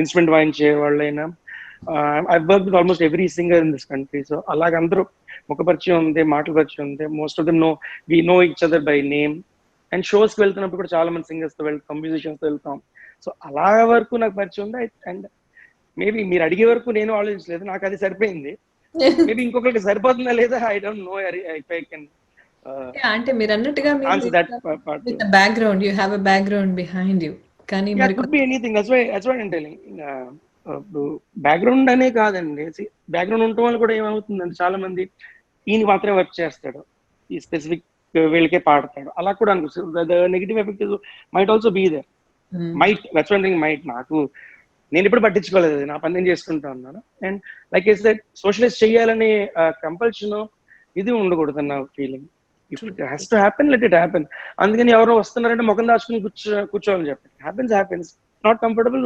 instrument వాయించే వాళ్ళైనా. I work with almost every singer in this country. So అలాగ అందరూ ముఖ పరిచయం ఉంది, మాటల పరిచయం ఉంది. Most of them we know each other by name. And షోస్కి వెళ్తున్నప్పుడు కూడా చాలా మంది సింగర్స్తో వెళ్తాం, మ్యూజిషియన్స్తో వెళ్తాం. సో అలా వరకు నాకు పరిచయం ఉంది. అండ్ మేబీ మీరు అడిగే వరకు నేను ఆలోచించలేదు, నాకు అది సరిపోయింది. మేబీ ఇంకొకరికి సరిపోతుందా లేదా, I don't know if I can. అంటే మీరు అన్నట్టుగా background, you have a background behind you. కానీ మరి could be anything. That's why I'm telling. Background అనే కాదండి, బ్యాక్గ్రౌండ్ ఉండటం వల్ల కూడా ఏమవుతుందంటే, చాలా మంది ఈయన మాత్రమే వర్క్ చేస్తాడు, ఈ స్పెసిఫిక్ వీళ్ళకే పాడతాడు, అలా కూడా అనిపిస్తుంది. The negative effect might also be there. That's one thing. నాకు నేను ఇప్పుడు పట్టించుకోలేదు, నా పని నేను చేసుకుంటా ఉన్నాను. And like I said, socialize చేయాలనే కంపల్షన్ ఇది ఉండకూడదు అన్న feeling. If it has to happen, let it happen. అందుకని ఎవరో వస్తున్నారంటే ముఖం దాచుకుని కూర్చోవాలని చెప్పండి. Happens. Not comfortable.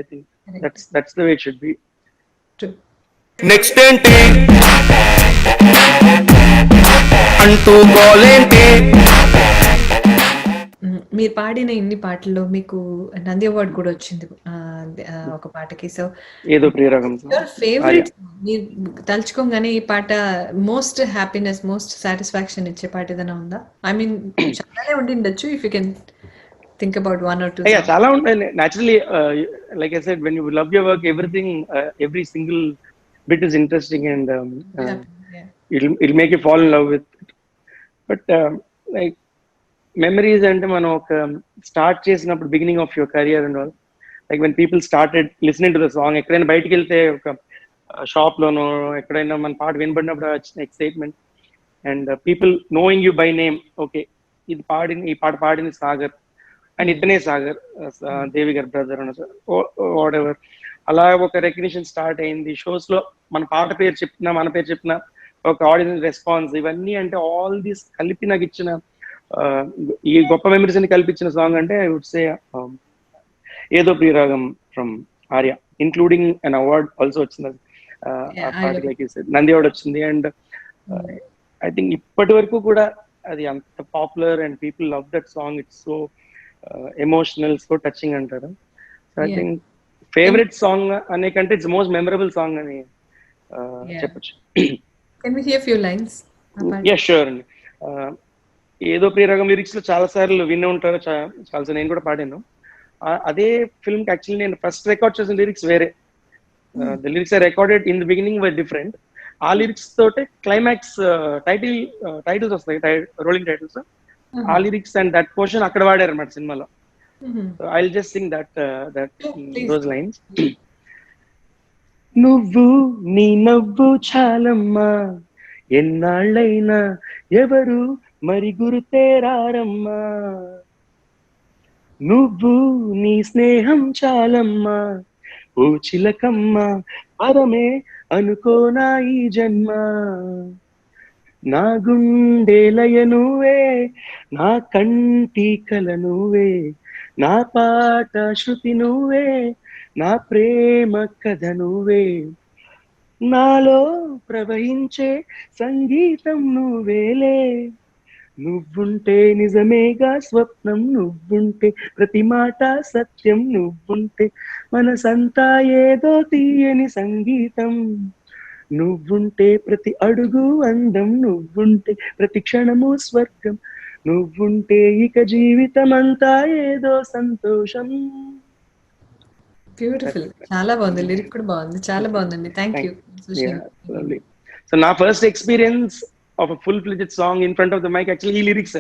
I think that's the way it should be. Next ఏంటి అంటూ గోలేంటి. మీరు పాడిన ఇన్ని పాటల్లో మీకు నంది అవార్డు కూడా వచ్చింది ఒక పాటకి. సో ఏదో ప్రియరాగం ఫేవరెట్, మీరు తలుచుకోగానే ఈ పాట మోస్ట్ హ్యాపీనెస్, మోస్ట్ సాటిస్ఫాక్షన్ ఇచ్చే పాట ఏదైనా ఉందా? ఐ మీన్ చాలానే ఉండిండొచ్చు. If you can think about one or two. చాలా ఉంటాయి naturally. Like I said, when you love your work, everything, every single bit is interesting, and it'll make you fall in love with it. But like memories అంటే మనం ఒక start చేసినప్పుడు, beginning of your career and all, like when people started listening to the song, ఎక్కడైనా బయటికి వెళ్తే ఒక shop లోనో ఎక్కడైనా మన పాట వినబడినప్పుడు వచ్చిన excitement, and people knowing you by name, okay ఈ పాట పాడింది సాగర్ అండ్ ఇతనే సాగర్, దేవి గారి బ్రదర్ వాట్ ఎవర్, అలా ఒక రెకగ్నిషన్ స్టార్ట్ అయింది. షోస్ లో మన పాట పేరు చెప్పినా, మన పేరు చెప్పినా ఒక ఆడియన్స్ రెస్పాన్స్, ఇవన్నీ అంటే ఆల్ దీస్ కలిపి నాకు ఇచ్చిన ఈ గొప్ప మెమరీస్ అని కల్పించిన సాంగ్ అంటే ఐ వుడ్ సే ఏదో ప్రియరాగం from Arya, including an award also వచ్చింది. నంది అవార్డ్ వచ్చింది. అండ్ ఐ థింక్ ఇప్పటి వరకు కూడా అది అంత popular and people love that song. It's so emotional, so touching అంటారు. So I think favourite song అనే కంటే ఇట్స్ మోస్ట్ మెమరబుల్ సాంగ్ అని చెప్పచ్చు. Can we hear few lines? Yeah sure అండి. ఏదో ప్రియరాగం లిరిక్స్ లో చాలా సార్లు వినే ఉంటారు, చాలా నేను కూడా పాడాను. అదే ఫిల్మ్ కి యాక్చువల్లీ నేను ఫస్ట్ రికార్డ్ చేసిన లిరిక్స్ వేరే. The lyrics are recorded in the beginning were different. ఆ లిరిక్స్ తోటే క్లైమాక్స్ టైటిల్స్ వస్తాయి, రోలింగ్ టైటిల్స్. ఆ లిరిక్స్ అండ్ దట్ పోర్షన్ అక్కడ వాడారు అన్నమాట సినిమాలో. I will just sing those lines. నువ్వు నీ నవ్వు చాలమ్మా, ఎన్నాళ్ళైనా ఎవరు మరి గురుతేరారమ్మా, నువ్వు నీ స్నేహం చాలమ్మా ఓ చిలకమ్మ పరమే అనుకోనా ఈ జన్మ నా గుండెలయ నువ్వే నా కంటి కల నువ్వే నా పాట శృతి నువ్వే నా ప్రేమ కథ నువ్వే నాలో ప్రవహించే సంగీతం నువ్వేలే నువ్వుంటే నిజమేగా స్వప్నం నువ్వుంటే ప్రతి మాట సత్యం నువ్వుంటే మనసంతా ఏదో తీయని సంగీతం నువ్వుంటే ప్రతి అడుగు అందం నువ్వుంటే ప్రతి క్షణము స్వర్గం నువ్వుంటే ఇక జీవితం అంతా ఏదో సంతోషం. బ్యూటిఫుల్. చాలా బాగుంది. లిరిక్ కూడా బాగుంది. చాలా బాగుందండి. Thank you. సో నా first experience of a full fledged song in front of the mic actually ఈ లిరిక్స్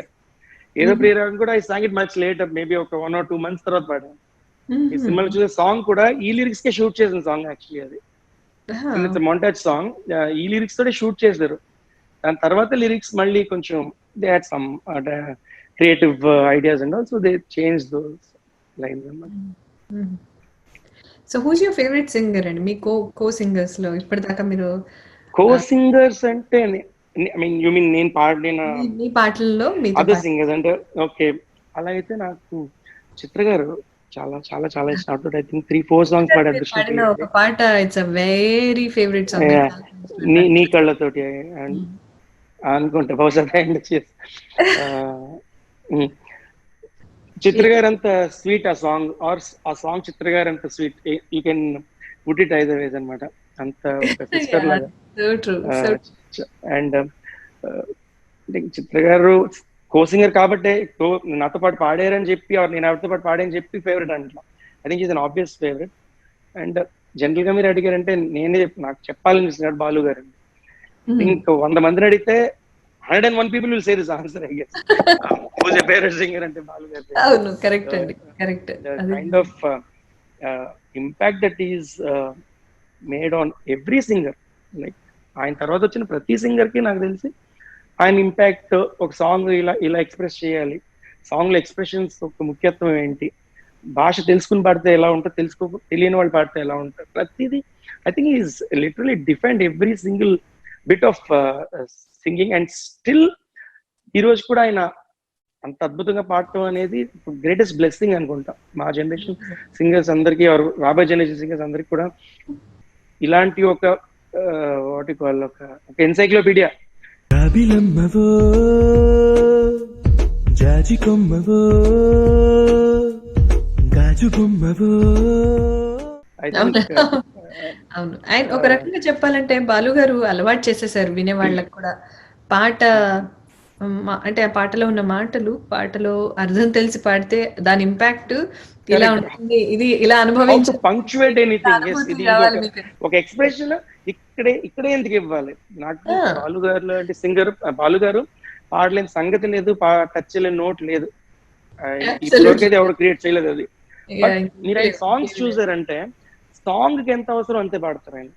ఏదో ప్రియరాగం కూడా I sang it much later maybe ఒక 1 or 2 months తర్వాత పాడాను. ఈ సినిమాలో చూసే సాంగ్ కూడా ఈ లిరిక్స్ కే షూట్ చేసిన సాంగ్ యాక్చువల్లీ అది. ఇట్స్ మొంటాజ్ సాంగ్ ఈ లిరిక్స్ తోటే షూట్ చేశారు. దాని తర్వాత లిరిక్స్ మళ్ళీ కొంచెం they had some creative ideas and also they change those lines అన్నమాట. So who's your favourite singer అండి? మీ కో సింగర్స్ లో ఇప్పటిదాకా మీరు కో సింగర్స్ అంటే ఐ మీన్ యు మీన్ నేను పాడిన మీ పాటల్లో అదర్ సింగర్స్ అంటే ఓకే అలా అయితే నాకు చిత్ర గారు చాలా చాలా చాలా ఇష్టం. ఐ థింక్ 3-4 సాంగ్స్ పాడారు. ఒక పాట it's a very favourite song. నీ కళ్ళతోటి అనుకుంటా బహుశా చిత్ర గారు అంత స్వీట్ ఆ సాంగ్ ఆర్ ఆ సాంగ్ చిత్ర గారు అంత sweet you can put it either ways అనమాట. అంత సిస్టర్ లాగా. అండ్ చిత్ర గారు కో సింగర్ కాబట్టి నాతో పాటు పాడారని చెప్పి నేను ఎవరితో పాటు పాడని చెప్పి ఫేవరెట్ అంట. I think is an obvious favourite. And general గా మీరు అడిగారంటే నేనే నాకు చెప్పాలనిపిస్తున్నాడు బాలు గారు. ఇంకా 100 మందిని అడిగితే 101 people will say this answer, I guess. Who's your favorite singer అంటే బాలు గారు. అవును, కరెక్ట్ అండి, correct. Kind of impact that is made on every singer. Like ఆయన తర్వాత వచ్చిన ప్రతి సింగర్ కి నాకు తెలిసి ఆయన ఇంపాక్ట్ ఒక సాంగ్ ఇలా ఎక్స్ప్రెస్ చేయాలి, సాంగ్ లో ఎక్స్ప్రెషన్స్ ఒక ముఖ్యత్వం ఏంటి, భాష తెలుసుకుని పాడితే ఎలా ఉంటుంది, తెలియని వాళ్ళు పాడితే ఎలా ఉంటుంది, ప్రతిదీ I think is literally defend every single bit of singing. And still ఈ రోజు కూడా ఆయన అంత అద్భుతంగా పాడటం అనేది గ్రేటెస్ట్ బ్లెస్సింగ్ అనుకుంటా మా జనరేషన్ సింగర్స్ అందరికీ, రాబోయే జనరేషన్ సింగర్స్ అందరికి కూడా ఇలాంటి ఒక ఒక ఎన్సైక్లోపీడియా. జాబిలమ్మవో జాజి కొమ్మవో గాజు బొమ్మవో. అవును, ఆయన ఒక రకంగా చెప్పాలంటే బాలు గారు అలవాటు చేసేసారు వినే వాళ్ళకి కూడా పాట. అంటే ఆ పాటలో ఉన్న మాటలు, పాటలో అర్థం తెలిసి పాడితే దాని ఇంపాక్ట్ ఇలా ఉంటుంది, ఇది ఇలా అనుభవించి పంక్చువేట్ ఎనీథింగ్, ఒక ఎక్స్ప్రెషన్ ఇక్కడే ఎందుకు ఇవ్వాలి. నాకు బాలు గారు లాంటి సింగర్, బాలు గారు పాడలేని సంగతి లేదు, టచ్ లేని నోట్ లేదు, ఇప్పటివరకైతే ఎవరు క్రియేట్ చేయలేదు అది. మీరు ఈ సాంగ్స్ చూసారంటే సాంగ్ కి ఎంత అవసరం అంతే పాడతారు ఆయన.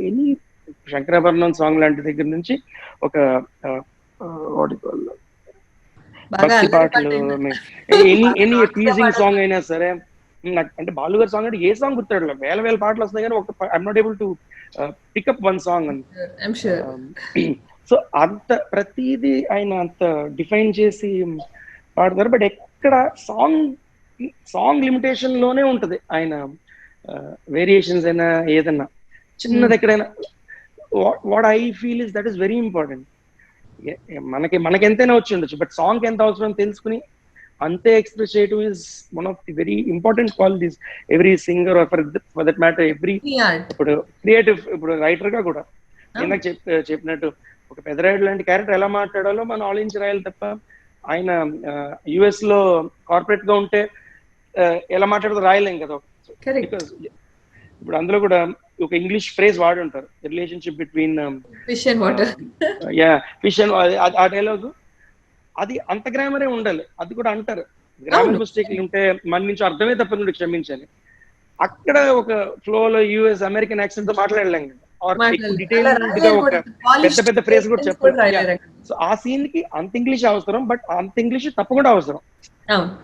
ఎనీ శంకరాభరణం సాంగ్ లాంటి దగ్గర నుంచి ఒక భక్తి పాటలు, ఎనీ ప్లీజింగ్ సాంగ్ అయినా సరే. అంటే బాలు గారి సాంగ్ అంటే ఏ సాంగ్ గుర్తాడు, వేల పాటలు వస్తాయి కానీ I'm not able to pick up one song అని. సో అంత ప్రతిదీ ఆయన అంత డిఫైన్ చేసి పాడతారు. బట్ ఎక్కడ సాంగ్ లిమిటేషన్ లోనే ఉంటది ఆయన వేరియేషన్స్ అయినా ఏదన్నా చిన్నది ఎక్కడైనా. What I feel is that is very important. మనకి ఎంతైనా వచ్చి ఉండొచ్చు, బట్ సాంగ్ ఎంత అవసరం తెలుసుకుని అంతే ఎక్స్ప్రెస్ చేయడం is one of the very important qualities every singer or for that matter every ఇప్పుడు క్రియేటివ్, ఇప్పుడు రైటర్ గా కూడా ఇందాక చెప్పినట్టు ఒక పెద్దరాయుడు లాంటి క్యారెక్టర్ ఎలా మాట్లాడాలో మనం ఆలోచించి రాయాలి తప్ప ఆయన యుఎస్ లో కార్పొరేట్ గా ఉంటే ఎలా మాట్లాడదో రాయలేం కదా. బికాస్ ఇప్పుడు అందులో కూడా ఒక ఇంగ్లీష్ ఫ్రేజ్ వాడి ఉంటారు, relationship between fish and water. Fish and ఆ డైలాగ్ అది అంత గ్రామరే ఉండాలి. అది కూడా అంటారు, గ్రామర్ మిస్టేక్లు ఉంటే మన నుంచి అర్థమే తప్పకుండా క్షమించాలి. అక్కడ ఒక ఫ్లో లో యుఎస్ అమెరికన్ యాక్సెంట్ తో మాట్లాడలేం కదా, డీటెయిల్డ్ గా ఒక పెద్ద ఫ్రేజ్ కూడా చెప్పాలి. సో ఆ సీన్ కి అంత ఇంగ్లీష్ అవసరం, బట్ అంత ఇంగ్లీష్ తప్పకుండా అవసరం.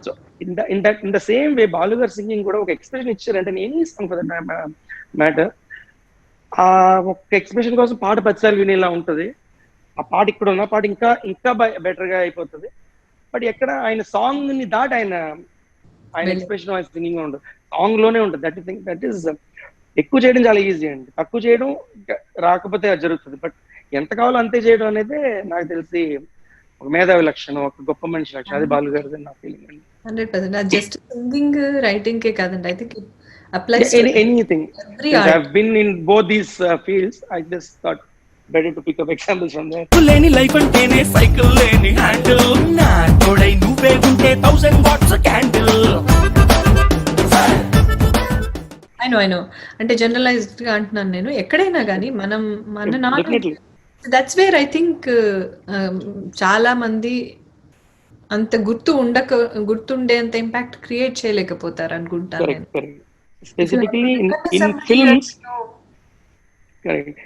So in the same way Balu గారు సింగింగ్ కూడా ఒక ఎక్స్ప్రెషన్ ఇచ్చారంటే any song for that matter, ఆ ఒక ఎక్స్ప్రెషన్ కోసం పాట 10 సార్లు వినేలా ఉంటది. ఆ పాట ఇక్కడ ఉన్న పాట ఇంకా ఇంకా బెటర్ గా అయిపోతుంది. బట్ ఎక్కడ ఆయన సాంగ్ ని దాటి ఆయన ఎక్స్ప్రెషన్ ఆయన సింగింగ్ ఉండదు, సాంగ్ లోనే ఉంటుంది. దట్ ఈస్ ఎక్కువ చేయడం చాలా ఈజీ అండి, తక్కువ చేయడం రాకపోతే అది జరుగుతుంది. బట్ ఎంత కావాలో అంతే చేయడం అనేది నాకు తెలిసి ఒక మేధావి లక్షణం, ఒక గొప్ప మనిషి లక్షణం. అది బాలు గారిది నా ఫీలింగ్ అండి. 100%. అది జస్ట్ సింగింగ్ రైటింగ్ కే కాదండి, I think applies Anything. Since I've been in both these fields, I just thought better to pick up examples from there. లేని లైఫ్ అంటేనే సైకిల్ లేని హ్యాండిల్, నా తోడై నువ్వే ఉంటే 1000 వాట్స్ క్యాండిల్. ఐ నో అంటే generalized గా అంటున్నాను నేను. ఎక్కడైనా కానీ మన Definitely. That's where I think చాలా మంది అంత గుర్తుండేంత ఇంపాక్ట్ క్రియేట్ చేయలేకపోతారు అనుకుంటాను నేను. Correct. Specifically in films, correct.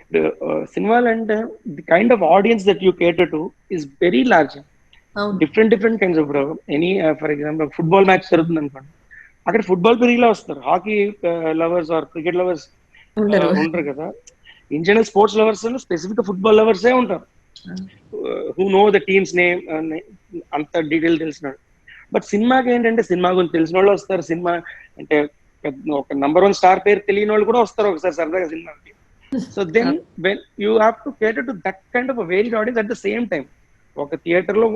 సినిమాలు అంటే the kind of audience that you cater to is very large. అవును, Different kinds of any for example football match జరుగుతుంది అనుకోండి, అక్కడ ఫుట్బాల్ పెరిగిలా వస్తారు, hockey lovers or cricket lovers ఉంటారు కదా. In general sports lovers specific football లవర్సే ఉంటారు, who know the teams name, అంత డీటెయిల్ తెలిసినాడు. బట్ సినిమాకి ఏంటంటే సినిమా గురించి తెలిసిన వాళ్ళు వస్తారు, సినిమా అంటే ఒక నంబర్ 1 స్టార్ పేరు తెలియని వాళ్ళు కూడా వస్తారు ఒకసారి సరదాగా సినిమాకి. So then when you have to cater to that kind of varied audience at the same time. ఒక థియేటర్ లో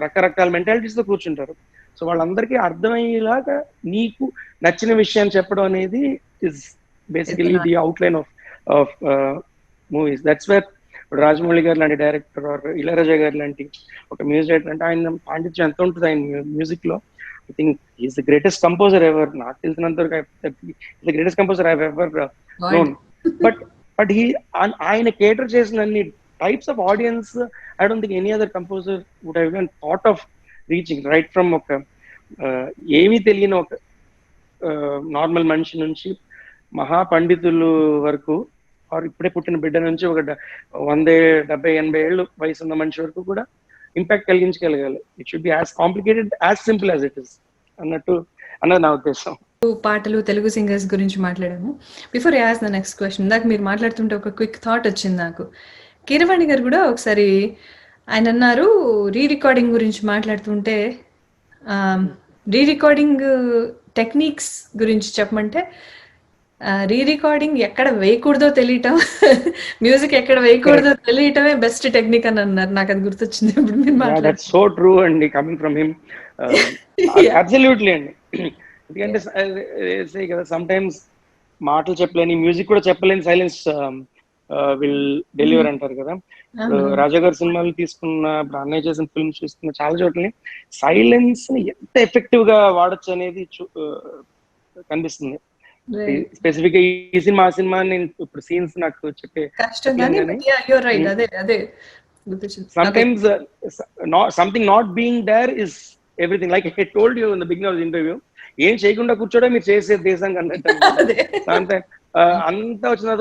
రకరకాల మెంటాలిటీస్ తో కూర్చుంటారు. సో వాళ్ళందరికీ అర్థమయ్యేలాగా నీకు నచ్చిన విషయాన్ని చెప్పడం అనేది is basically the outline of movies. That's where Rajamouli గారు లాంటి డైరెక్టర్ ఆర్ ఇళయరాజా గారు లాంటి ఒక మ్యూజిక్ డైరెక్టర్ అంటే ఆయన పాండిత్యం ఎంత ఉంటుంది ఆయన మ్యూజిక్ లో. I think is the greatest composer ever, నాకు తెలిసినంత వరకు the greatest composer I have ever known. But ఆయన కేటర్ చేసిన అన్ని types of audience I don't think any other composer would have even thought of reaching. Right from ఒక ఏమీ తెలియని ఒక నార్మల్ మనిషి నుంచి మహా పండితులు వరకు, ఆర్ ఇప్పుడే పుట్టిన బిడ్డ నుంచి ఒక 100, 70, 80 ఏళ్ళు వయసు ఉన్న మనిషి వరకు కూడా ఇంపాక్ట్ కలిగించగలగాలి. It should be as complicated as simple as it is అన్నది నా ఉద్దేశం. పాటలు తెలుగు సింగర్స్ గురించి మాట్లాడాము. Before I ask the next question, ఇందాక మీరు మాట్లాడుతుంటే ఒక క్విక్ థాట్ వచ్చింది నాకు. కీరవాణి గారు కూడా ఒకసారి ఆయన అన్నారు, రీ రికార్డింగ్ గురించి మాట్లాడుతుంటే రీ రికార్డింగ్ టెక్నిక్స్ గురించి చెప్పమంటే రీ రికార్డింగ్ ఎక్కడ వేయకూడదో తెలియటం, మ్యూజిక్ ఎక్కడ వేయకూడదో తెలియటమే బెస్ట్ టెక్నిక్ అని అన్నారు. నాకు అది గుర్తొచ్చింది ఇప్పుడు మీరు మాట్లాడారు. దట్స్ సో ట్రూ అండి, కమింగ్ ఫ్రమ్ హిమ్. అబ్సల్యూట్లీ అండి. ఎందుకంటే కదా సమ్ టైమ్స్ మాటలు చెప్పలేని, మ్యూజిక్ కూడా చెప్పలేని సైలెన్స్ విల్ డెలివర్ అంటారు కదా. రాజా గారి సినిమాలు తీసుకున్న, ఇప్పుడు అన్నయ్య చేసిన ఫిల్మ్స్ చూసుకున్న చాలా చోట్ల సైలెన్స్ ని ఎంత ఎఫెక్టివ్ గా వాడచ్చు అనేది కనిపిస్తుంది. స్పెసిఫిక్ గా ఈ సినిమా ఆ సినిమా నేను ఇప్పుడు సీన్స్ నాకు చెప్పే sometimes something not being there is everything. Like I told you in the beginning of the interview, ఏం చేయకుండా కూర్చోడే మీరు చేసే దేశం అన్నట్టు. అంతా వచ్చిన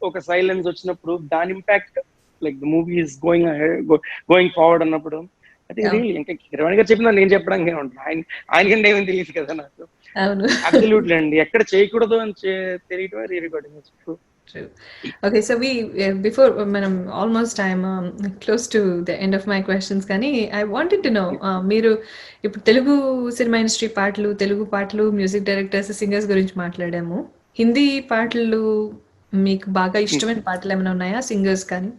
ఒక సైలెన్స్ వచ్చినప్పుడు దాని impact, like the movie is going forward అన్నప్పుడు ఐ థింక్ రియల్లీ ఇంకా కిరణ్ గారు చెప్పినా నేను చెప్పడానికి ఉంటుంది, ఆయనకంటే ఏమని తెలియదు కదా నాకు. అబ్సల్యూట్లీ అండి, ఎక్కడ చేయకూడదు అని తెలియటమే re recording. True. Okay, so before manam almost I'm close to the end of my questions kani I wanted to know మీరు ఇప్పుడు తెలుగు సినిమా ఇండస్ట్రీ పాటలు, తెలుగు పాటలు, మ్యూజిక్ డైరెక్టర్స్, సింగర్స్ గురించి మాట్లాడాము. హిందీ పాటలు మీకు బాగా ఇష్టమైన పాటలు ఏమైనా ఉన్నాయా, సింగర్స్ కానీ?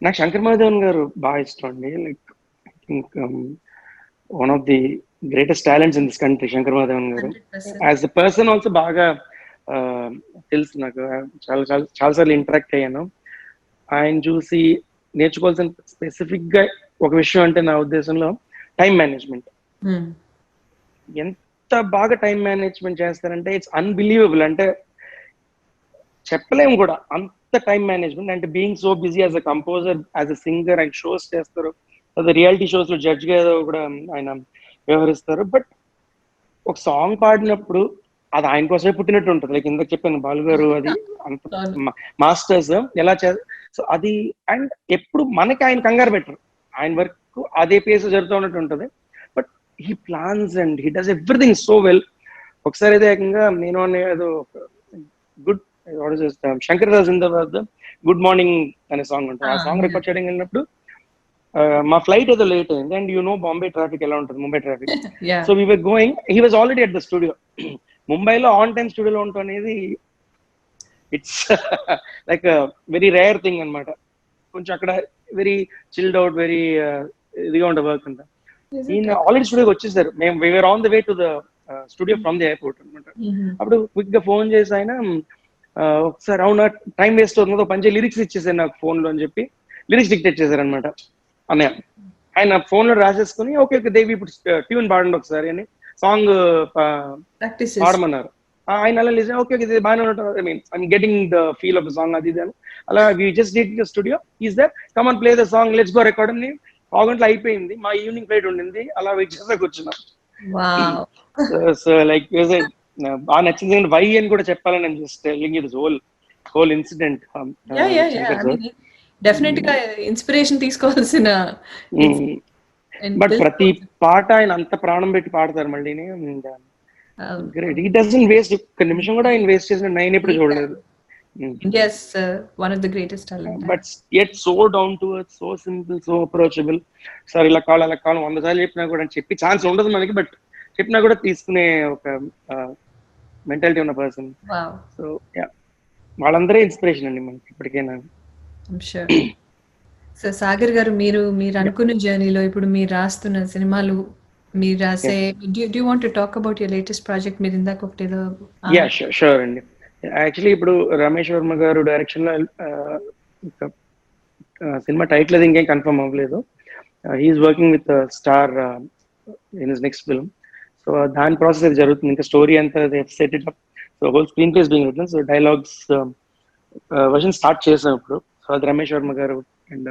నాకు శంకర్ మహాదేవన్ గారు బాగా ఇష్టం అండి. Like I think one of the greatest talents in this country Shankar Mahadevan garu. As a person also బాగా తెలుసు నాకు, చాలాసార్లు ఇంటరాక్ట్ అయ్యాను. ఆయన చూసి నేర్చుకోవాల్సిన స్పెసిఫిక్ గా ఒక విషయం అంటే నా ఉద్దేశంలో టైం మేనేజ్మెంట్. ఎంత బాగా టైం మేనేజ్మెంట్ చేస్తారంటే ఇట్స్ అన్బిలీవబుల్. అంటే చెప్పలేము కూడా అంత టైం మేనేజ్మెంట్. అంటే being so busy as a composer, as a singer, ఆయన షోస్ చేస్తారు, అదే రియాలిటీ షోస్ లో జడ్జ్ గా కూడా ఆయన వ్యవహరిస్తారు. బట్ ఒక సాంగ్ పాడినప్పుడు అది ఆయన కోసమే పుట్టినట్టు ఉంటుంది. లైక్ ఇందాక చెప్పాను బాలు గారు, అది అంత మాస్టర్స్ ఎలా సో అది. అండ్ ఎప్పుడు మనకి ఆయన కంగారు పెట్టరు, ఆయన వర్క్ అదే పేస్ జరుగుతూ ఉన్నట్టు ఉంటుంది. But he plans and he does everything so well. ఒకసారి అయితే ఏకంగా నేను ఏదో గుడ్ శంకర్ దాస్ జిందాబాద్ గుడ్ మార్నింగ్ అనే సాంగ్ ఉంటుంది. ఆ సాంగ్ రికార్డ్ చేయడానికి వెళ్ళినప్పుడు మా ఫ్లైట్ ఏదో లేట్ అయింది. అండ్ బాంబే ట్రాఫిక్ ఎలా ఉంటుంది, Mumbai traffic. So we were going, he was already at the studio. ముంబైలో ఆన్ టైమ్ స్టూడియోలో ఉండటం అనేది it's like very rare thing అనమాట. కొంచెం అక్కడ వెరీ చిల్డ్ అవుట్, వెరీ ఇదిగా ఉండే వర్క్ అంతా. ఈయన ఆల్రెడీ స్టూడియోకి వచ్చేసారు. మేము we're on the way to the studio from the airport అనమాట. అప్పుడు క్విక్ గా ఫోన్ చేసి ఆయన ఒకసారి అవునా టైం వేస్ట్ అవుతుంది, పంచే లిరిక్స్ ఇచ్చేసారు నాకు ఫోన్ లో అని చెప్పి లిరిక్స్ డిక్టేట్ చేశారు అనమాట అన్నయ్య. ఆయన ఫోన్ లో రాసేసుకుని ఓకే ఓకే దేవి ఇప్పుడు ట్యూన్ పాడండి ఒకసారి అని సాంగ్ పాడమన్నారు. ఆయన అలా లిజన్ ఓకే ఓకే బాగానే ఉంటారు, I mean I'm getting the feel of the song అది అని అలా we just did the studio. Is that come and play the song, let's go record అని 6 గంటలు అయిపోయింది. మా ఈవినింగ్ ఫ్లైట్ ఉండింది, అలా వెయిట్ చేసా కూర్చున్నాం. సో లైక్ బాగా నచ్చింది. వై అని కూడా చెప్పాలని నేను just telling you this whole incident. Definite గా ఇన్స్పిరేషన్ తీసుకోవాల్సిన. బట్ ప్రతి పాట ఆయన అంత ప్రాణం పెట్టి పాడతారు మళ్ళీ. గ్రేట్, హీ డజంట్ వేస్ట్ ఒక్క నిమిషం కూడా ఆయన వేస్ట్ చేసిన నేను ఎప్పుడు చూడలేదు. India's one of the greatest talent. But yet so down to earth, so simple, so approachable. Sir ఇలా కావాలి అలా కావాలి 100 సార్లు చెప్పినా కూడా చెప్పి ఛాన్స్ ఉండదు మనకి, బట్ చెప్పినా కూడా తీసుకునే ఒక మెంటాలిటీ ఉన్న పర్సన్. సో యా, వాళ్ళందరే ఇన్స్పిరేషన్ అండి మనకి ఇప్పటికైనా. సో సాగర్ గారు, మీరు అనుకున్న జర్నీలో ఇప్పుడు మీరు రాస్తున్న సినిమాలు, మీరు రాసే do you want to talk about your latest project? మీరు ఇందాక ఒకటేదో. యా షూర్ అండి. యాక్చువల్లీ ఇప్పుడు రమేష్ వర్మ గారు డైరెక్షన్ లో సినిమా టైటిల్ అది ఇంకేం కన్ఫర్మ్ అవ్వలేదు. He's working with star in his next film. So దాని ప్రాసెస్ అది జరుగుతుంది. ఇంకా స్టోరీ అంతా set it up. So whole screenplay's being written. So dialogues version start చేసాం ఇప్పుడు. సో అది రమేష్ వర్మ గారు అండ్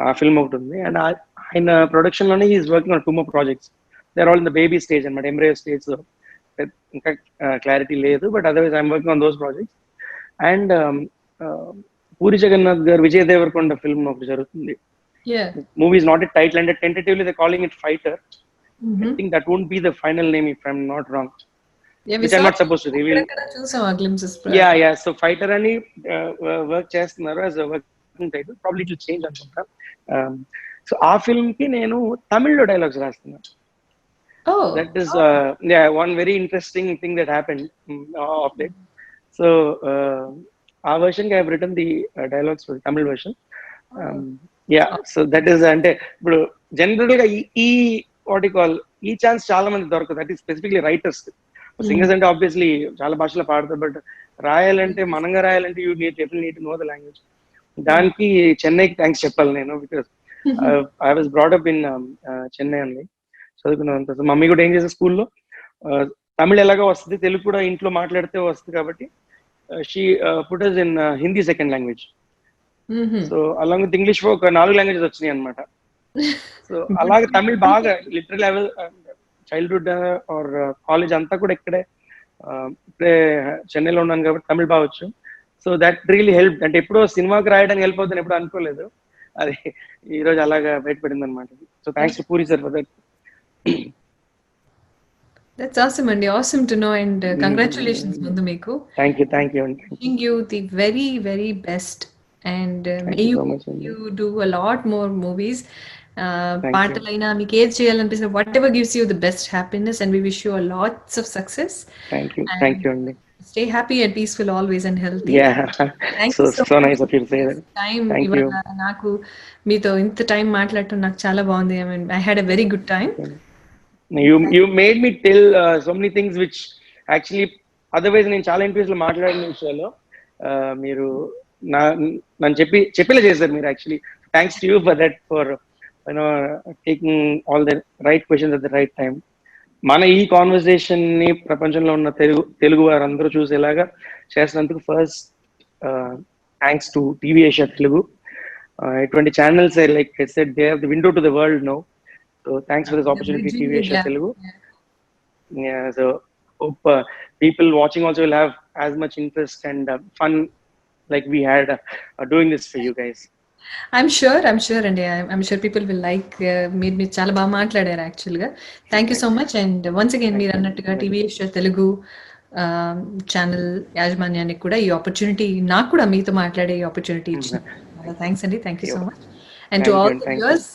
ఆ ఫిల్మ్ ఒకటి ఉంది. అండ్ ఆయన ప్రొడక్షన్ లోనే he's working on 2 more projects. They are all in the baby stage అనమాట, ఎంబ్రయో స్టేజ్. ఇంకా క్లారిటీ లేదు, but otherwise I'm working on those projects. And Puri Jagannadh garu Vijay Deverakonda film ఒకటి జరుగుతుంది. Movie is not a title and tentatively they calling it Fighter. I think that won't be the final name if I'm not wrong. Which I'm not supposed to reveal. Yeah. So fighter ani work చేస్తున్నారు as a working title. Probably to change అనుకుంటా. So ఆ film కి నేను తమిళ్లో dialogues రాస్తున్నా. That is one very interesting thing that happened of it. So our version I have written the dialogues for Tamil version. So that is అంటే ఇప్పుడు general గా ఈ what you call ఈ ఛాన్స్ చాలా మంది దొరకదు. That is specifically writers. Singers అంటే obviously చాలా భాషలో పాడతారు, బట్ రాయాలంటే మనంగా రాయాలంటే you need to know the language. దానికి చెన్నైకి థ్యాంక్స్ చెప్పాలి నేను, because I was brought up in Chennai అండి, చదువుకున్నంత. మమ్మీ కూడా ఏం చేసే స్కూల్లో తమిళ్ ఎలాగో వస్తుంది, తెలుగు కూడా ఇంట్లో మాట్లాడితే వస్తుంది కాబట్టి she put us in Hindi second language. So along with English ఒక 4 లాంగ్వేజెస్ వచ్చినాయి అనమాట. సో అలాగే తమిళ్ బాగా literal level childhood or college అంతా కూడా ఇక్కడే చెన్నైలో ఉన్నాను కాబట్టి తమిళ్ బావచ్చు. So that really help. అంటే ఎప్పుడో సినిమాకి రాయడానికి హెల్ప్ అవుతుంది ఎప్పుడు అనుకోలేదు, అది ఈ రోజు అలాగా బయటపడింది అనమాట. So thanks to puri sir for that. That's awesome and awesome to know, and congratulations mundu meeku. Thank you wishing you the very very best, and may you do a lot more movies. Paatalaina meeku ఏది చేయాలనిపిస్తే whatever gives you the best happiness, and we wish you a lots of success. Thank you అండి. Stay happy and peaceful always and healthy. So nice of you to say that. Thank you. నాకు మీతో ఇంత time మాట్లాడటం నాకు చాలా బాగుంది. I mean I had a very good time. You made me tell so many things which actually otherwise నేను చాలా interviews లో మాట్లాడిన విషయాల్లో మీరు నన్ను చెప్పేలా చేశారు మీరు. Actually thanks to you for that, for taking all the right questions at the right time. మన ఈ కాన్వర్సేషన్ ని ప్రపంచంలో ఉన్న తెలుగు వారందరూ చూసేలాగా చేసినందుకు first thanks to TV Asia Telugu. ఇటువంటి channels like I said they have the window to the world now. So thanks for this opportunity, TV Asia Telugu. So hope people watching also will have as much interest and fun like we had doing this for you guys. I'm sure అండి. I'm sure people will like. మీరు చాలా బాగా మాట్లాడారు యాక్చువల్గా. Thank you so much. And once again మీరు అన్నట్టుగా TV Asia Telugu channel యాజమాన్యానికి కూడా ఈ ఆపర్చునిటీ, నాకు కూడా మీతో మాట్లాడే ఆపర్చునిటీ ఇచ్చిన థ్యాంక్స్ అండి. Thank you so much. And to all the viewers,